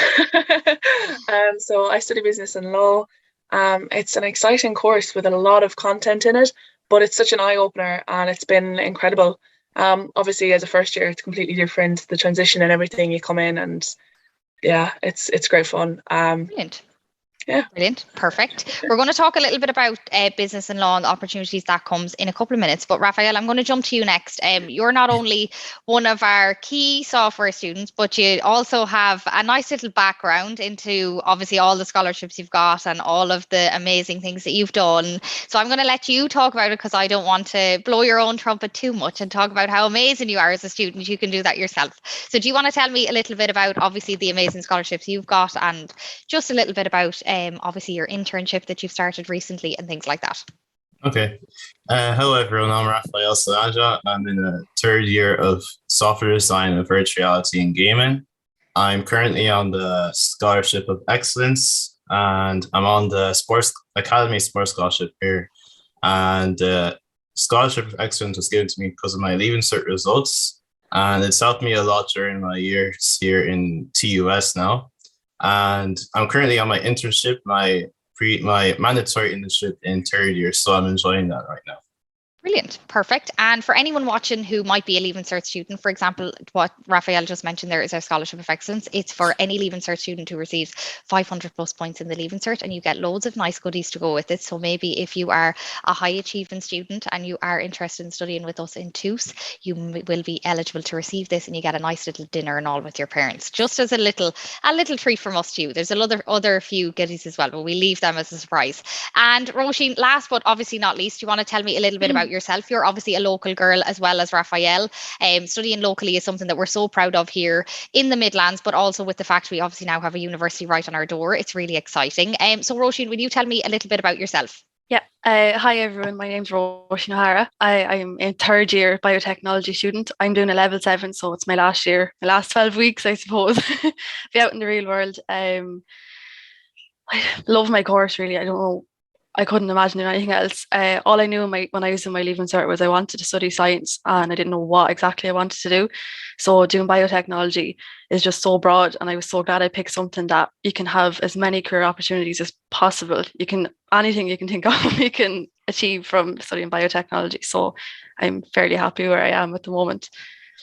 So I study business and law. It's an exciting course with a lot of content in it, but it's such an eye opener, and it's been incredible. Obviously, as a first year, it's completely different. The transition and everything, you come in, and it's great fun. Brilliant. Yeah. Brilliant. Perfect. We're going to talk a little bit about business and law and the opportunities that comes in a couple of minutes. But Raphael, I'm going to jump to you next. You're not only one of our key software students, but you also have a nice little background into obviously all the scholarships you've got and all of the amazing things that you've done. So I'm going to let you talk about it, because I don't want to blow your own trumpet too much and talk about how amazing you are as a student. You can do that yourself. So do you want to tell me a little bit about obviously the amazing scholarships you've got, and just a little bit about obviously your internship that you've started recently and things like that? Okay. Hello, everyone. I'm Raphael Salanja. I'm in the third year of software design and virtual reality and gaming. I'm currently on the Scholarship of Excellence, and I'm on the Sports Academy Sports Scholarship here. And the Scholarship of Excellence was given to me because of my Leaving Cert results, and it's helped me a lot during my years here in TUS now. And I'm currently on my internship, my mandatory internship in third year, so I'm enjoying that right now. Brilliant. Perfect. And for anyone watching who might be a Leaving Cert student, for example, what Raphael just mentioned there is our Scholarship of Excellence. It's for any Leaving Cert student who receives 500 plus points in the Leaving Cert, and you get loads of nice goodies to go with it. So maybe if you are a high achieving student and you are interested in studying with us in TUS, you will be eligible to receive this, and you get a nice little dinner and all with your parents, just as a little treat from us to you. There's other few goodies as well, but we leave them as a surprise. And Roisin, last but obviously not least, you want to tell me a little bit about yourself? You're obviously a local girl as well as Raphael. Studying locally is something that we're so proud of here in the Midlands, but also with the fact we obviously now have a university right on our door. It's really exciting. So Roisin, will you tell me a little bit about yourself? Yeah. Hi everyone. My name's Roisin O'Hara. I'm a third year biotechnology student. I'm doing a level 7, so it's my last year, my last 12 weeks, I suppose. Be out in the real world. I love my course, really. I couldn't imagine doing anything else. All I knew when I was in my Leaving Cert was I wanted to study science, and I didn't know what exactly I wanted to do. So doing biotechnology is just so broad, and I was so glad I picked something that you can have as many career opportunities as possible. Anything you can think of, you can achieve from studying biotechnology. So I'm fairly happy where I am at the moment.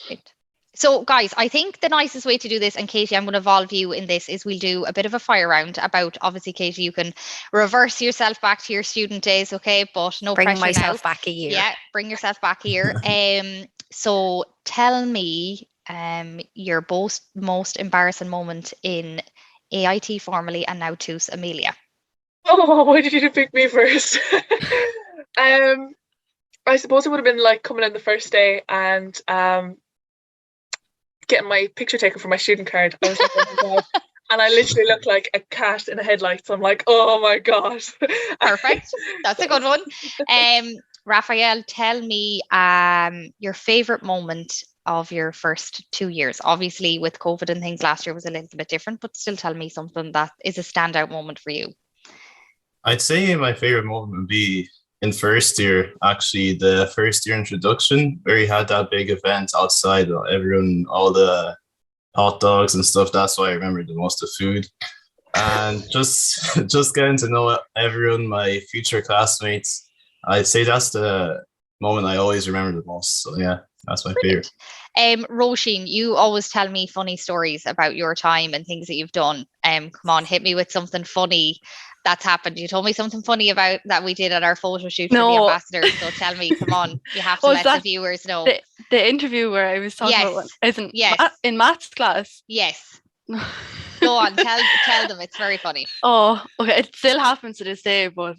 Great. So guys, I think the nicest way to do this, and Katie, I'm going to involve you in this, is we'll do a bit of a fire round about, obviously, Katie, you can reverse yourself back to your student days, okay? But no pressure now. Bring myself back a year. Yeah, bring yourself back a year. So tell me your most embarrassing moment in AIT formerly and now TUS, Amelia. Oh, why did you pick me first? I suppose it would have been like coming in the first day and getting my picture taken for my student card. I was like, oh my God. And I literally looked like a cat in a headlight. So I'm like, oh my God. Perfect. That's a good one. Raphael, tell me your favorite moment of your first 2 years. Obviously, with COVID and things, last year was a little bit different, but still tell me something that is a standout moment for you. I'd say my favorite moment would be in first year, actually, the first year introduction, where he had that big event outside, everyone, all the hot dogs and stuff. That's why I remember the most of food. And just just getting to know everyone, my future classmates. I'd say that's the moment I always remember the most. So yeah, that's my favorite. Roisin, you always tell me funny stories about your time and things that you've done. Come on, hit me with something funny that's happened. You told me something funny about that we did at our photo shoot for the ambassadors. So tell me, come on, you have to let the viewers know. The interview where I was talking about, isn't in maths class? Yes. Go on, tell them. It's very funny. Oh, okay. It still happens to this day, but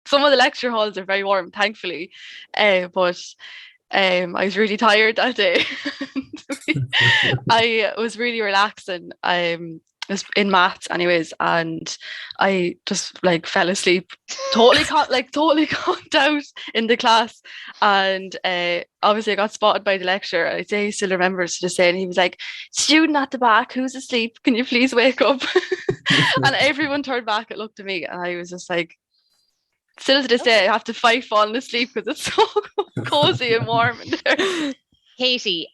some of the lecture halls are very warm, thankfully. But I was really tired that day. I was really relaxing. Was in maths anyways, and I just like fell asleep, totally conked out in the class, and obviously I got spotted by the lecturer. I say he still remembers to just say, and he was like, "Student at the back, who's asleep? Can you please wake up?" And everyone turned back and looked at me, and I was just like, still to this day, I have to fight falling asleep because it's so cozy and warm in there. Katie,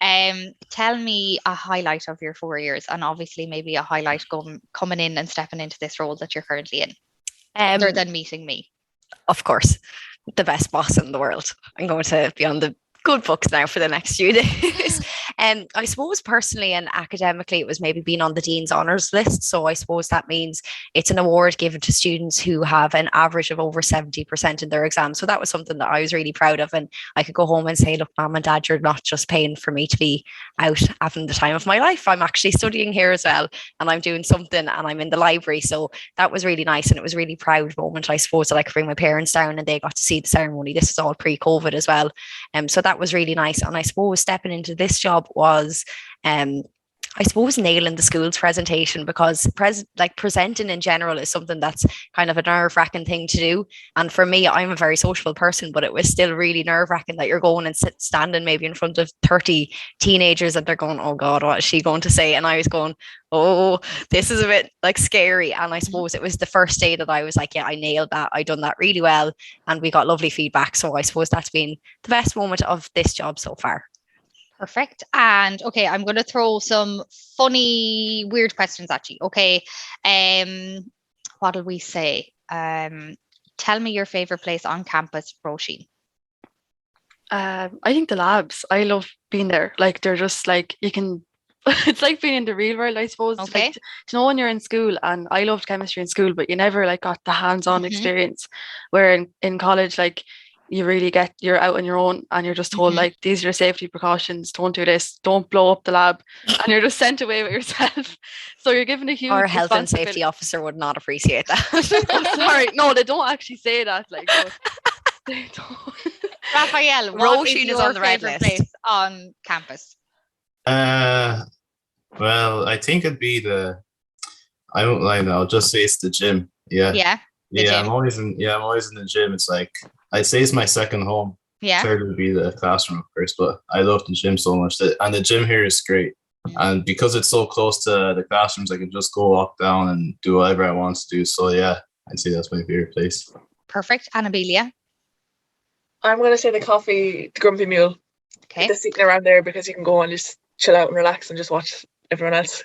tell me a highlight of your 4 years, and obviously maybe a highlight coming in and stepping into this role that you're currently in, other than meeting me. Of course, the best boss in the world. I'm going to be on the good books now for the next few days. I suppose personally and academically, it was maybe being on the Dean's Honours list. So I suppose that means it's an award given to students who have an average of over 70% in their exams. So that was something that I was really proud of. And I could go home and say, look, Mom and Dad, you're not just paying for me to be out having the time of my life. I'm actually studying here as well. And I'm doing something, and I'm in the library. So that was really nice. And it was a really proud moment, I suppose, that I could bring my parents down and they got to see the ceremony. This was all pre-COVID as well. So that was really nice. And I suppose stepping into this job was I suppose nailing the school's presentation, because presenting in general is something that's kind of a nerve-wracking thing to do. And for me, I'm a very sociable person, but it was still really nerve-wracking that you're going and standing maybe in front of 30 teenagers and they're going, oh God, what is she going to say? And I was going, oh, this is a bit like scary. And I suppose it was the first day that I was like, yeah, I nailed that. I done that really well. And we got lovely feedback. So I suppose that's been the best moment of this job so far. Perfect. And okay, I'm going to throw some funny, weird questions at you. Okay. What'll we say? Tell me your favorite place on campus, Roisin. I think the labs. I love being there. Like they're just like you can. It's like being in the real world, I suppose. Okay. Like, you know, when you're in school, and I loved chemistry in school, but you never like got the hands-on experience. Where in college, like, you really you're out on your own and you're just told like, these are your safety precautions, don't do this, don't blow up the lab, and you're just sent away with yourself. So you're given a huge Our health and safety officer would not appreciate that. Oh, sorry, no, they don't actually say that, like, but they don't. Raphael, what is your favorite place on campus? Well, I think it'd be I don't lie now, I'll just say it's the gym. Yeah. Gym. I'm always in the gym. It's like, I'd say it's my second home. Yeah. Third would be the classroom, of course, but I love the gym so much. And the gym here is great. And because it's so close to the classrooms, I can just go walk down and do whatever I want to do. So yeah, I'd say that's my favorite place. Perfect. Annabelia? I'm going to say the Grumpy Mule. Okay. Just sitting around there because you can go and just chill out and relax and just watch everyone else.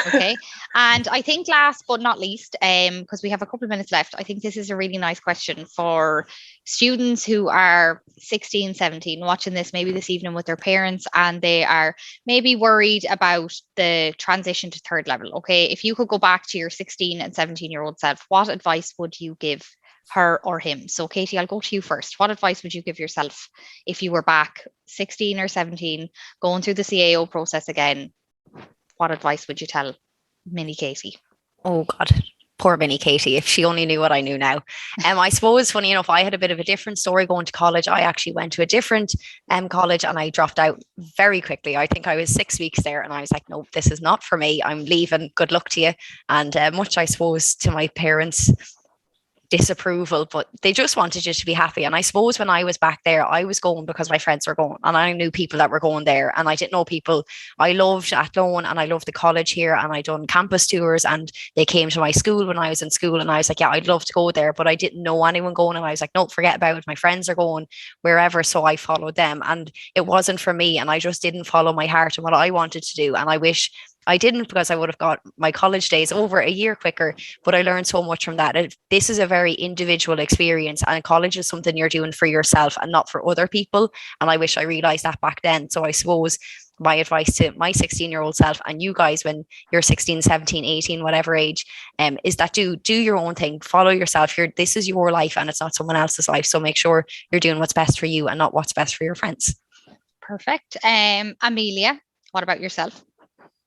Okay. And I think last but not least, because we have a couple of minutes left, I think this is a really nice question for students who are 16, 17, watching this maybe this evening with their parents, and they are maybe worried about the transition to third level. Okay. If you could go back to your 16 and 17-year-old self, what advice would you give her or him? So Katie, I'll go to you first. What advice would you give yourself if you were back 16 or 17, going through the CAO process again? What advice would you tell mini Katie? Oh God, poor mini Katie, if she only knew what I knew now. I suppose, funny enough, I had a bit of a different story going to college. I actually went to a different college and I dropped out very quickly. I think I was 6 weeks there and I was like, no, this is not for me. I'm leaving. Good luck to you. And much, I suppose, to my parents, disapproval, but they just wanted you to be happy. And I suppose when I was back there, I was going because my friends were going, and I knew people that were going there, and I didn't know people. I loved Athlone and I loved the college here, and I done campus tours, and they came to my school when I was in school, and I was like, yeah, I'd love to go there, but I didn't know anyone going, and I was like, no, forget about it. My friends are going wherever, so I followed them, and it wasn't for me, and I just didn't follow my heart and what I wanted to do, and I wish I didn't, because I would have got my college days over a year quicker, but I learned so much from that. This is a very individual experience, and college is something you're doing for yourself and not for other people. And I wish I realized that back then. So I suppose my advice to my 16-year-old self, and you guys when you're 16, 17, 18, whatever age, is that do your own thing, follow yourself. This is your life and it's not someone else's life. So make sure you're doing what's best for you and not what's best for your friends. Perfect. Amelia, what about yourself?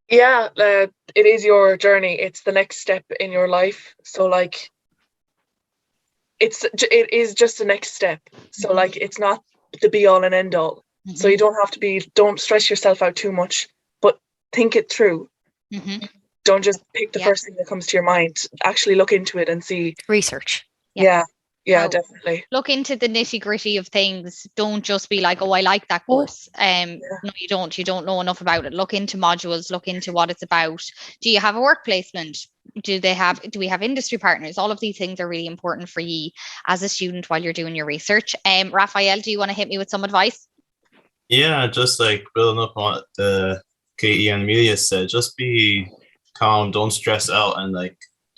Yeah, it is your journey. It's the next step in your life. So like, it is just the next step. So like, it's not the be all and end all. Mm-hmm. So you don't stress yourself out too much, but think it through. Mm-hmm. Don't just pick the first thing that comes to your mind. Actually look into it and see. Research. Yes. Yeah, definitely. Look into the nitty gritty of things. Don't just be like, oh, I like that course. No, you don't. You don't know enough about it. Look into modules. Look into what it's about. Do you have a work placement? Do we have industry partners? All of these things are really important for you as a student while you're doing your research. Raphael, do you want to hit me with some advice? Yeah, just like building up on what the Katie and Amelia said, just be calm, don't stress out, and like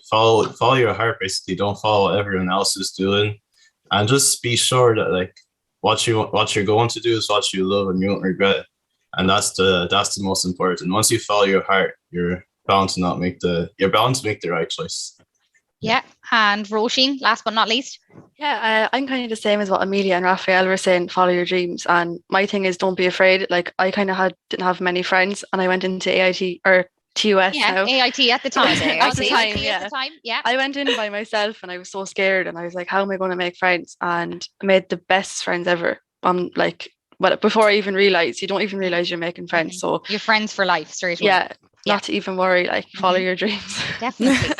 follow your heart. Basically, don't follow what everyone else is doing, and just be sure that like what you're going to do is what you love and you won't regret it. And that's the most important. Once you follow your heart, you're bound to make the right choice. Yeah. And Roisin, last but not least. Yeah, I'm kind of the same as what Amelia and Raphael were saying, follow your dreams. And my thing is, don't be afraid. Like, I kind of didn't have many friends, and I went into AIT or TUS now. AIT at the time. At the time, yeah. I went in by myself and I was so scared, and I was like, how am I going to make friends? And I made the best friends ever. Before I even realized, you don't even realize you're making friends. So you're friends for life, straight away. Yeah, not to even worry, like follow your dreams. Definitely.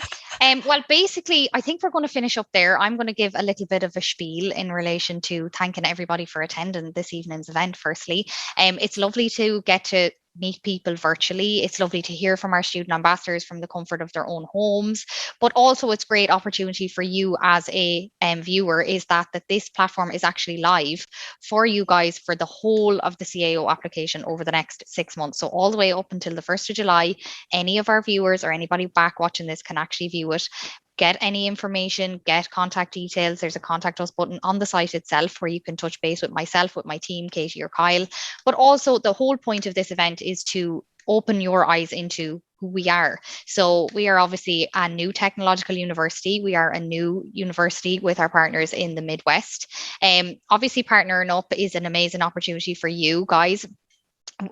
Well, basically, I think we're going to finish up there. I'm going to give a little bit of a spiel in relation to thanking everybody for attending this evening's event, firstly. It's lovely to get to meet people virtually. It's lovely to hear from our student ambassadors from the comfort of their own homes, but also it's great opportunity for you as a viewer is that this platform is actually live for you guys for the whole of the CAO application over the next 6 months. So all the way up until the 1st of July, any of our viewers or anybody back watching this can actually view it. Get any information, get contact details. There's a contact us button on the site itself where you can touch base with myself, with my team, Katie or Kyle. But also the whole point of this event is to open your eyes into who we are. So we are obviously a new technological university. We are a new university with our partners in the Midwest. Obviously partnering up is an amazing opportunity for you guys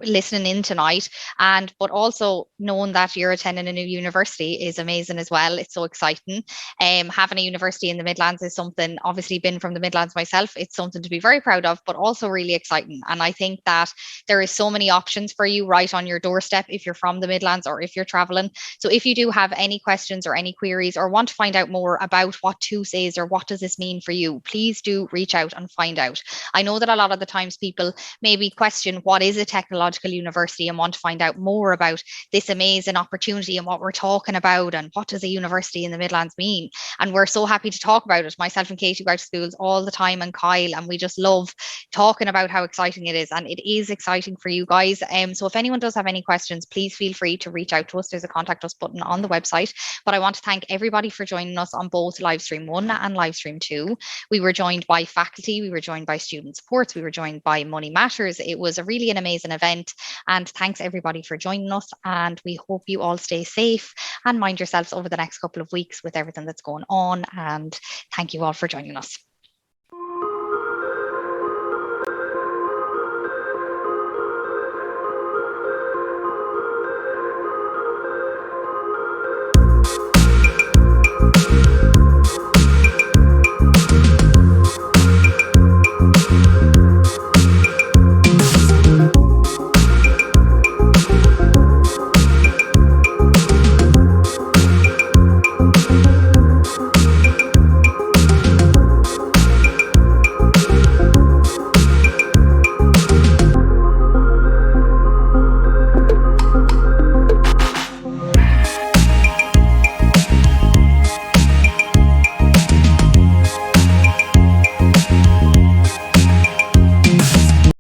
listening in tonight, but also knowing that you're attending a new university is amazing as well. It's so exciting. Having a university in the Midlands is something, obviously been from the Midlands myself, it's something to be very proud of, but also really exciting. And I think that there is so many options for you right on your doorstep if you're from the Midlands or if you're traveling. So if you do have any questions or any queries or want to find out more about what TUS is or what does this mean for you, please do reach out and find out. I know that a lot of the times people maybe question what is a technological university and want to find out more about this amazing opportunity and what we're talking about and what does a university in the Midlands mean. And we're so happy to talk about it. Myself and Katie go to schools all the time, and Kyle, and we just love talking about how exciting it is, and it is exciting for you guys. So if anyone does have any questions, please feel free to reach out to us. There's a contact us button on the website. But I want to thank everybody for joining us on both Livestream 1 and Livestream 2. We were joined by faculty, we were joined by student supports, we were joined by Money Matters. It was a really an amazing event, and thanks everybody for joining us, and we hope you all stay safe and mind yourselves over the next couple of weeks with everything that's going on, and thank you all for joining us.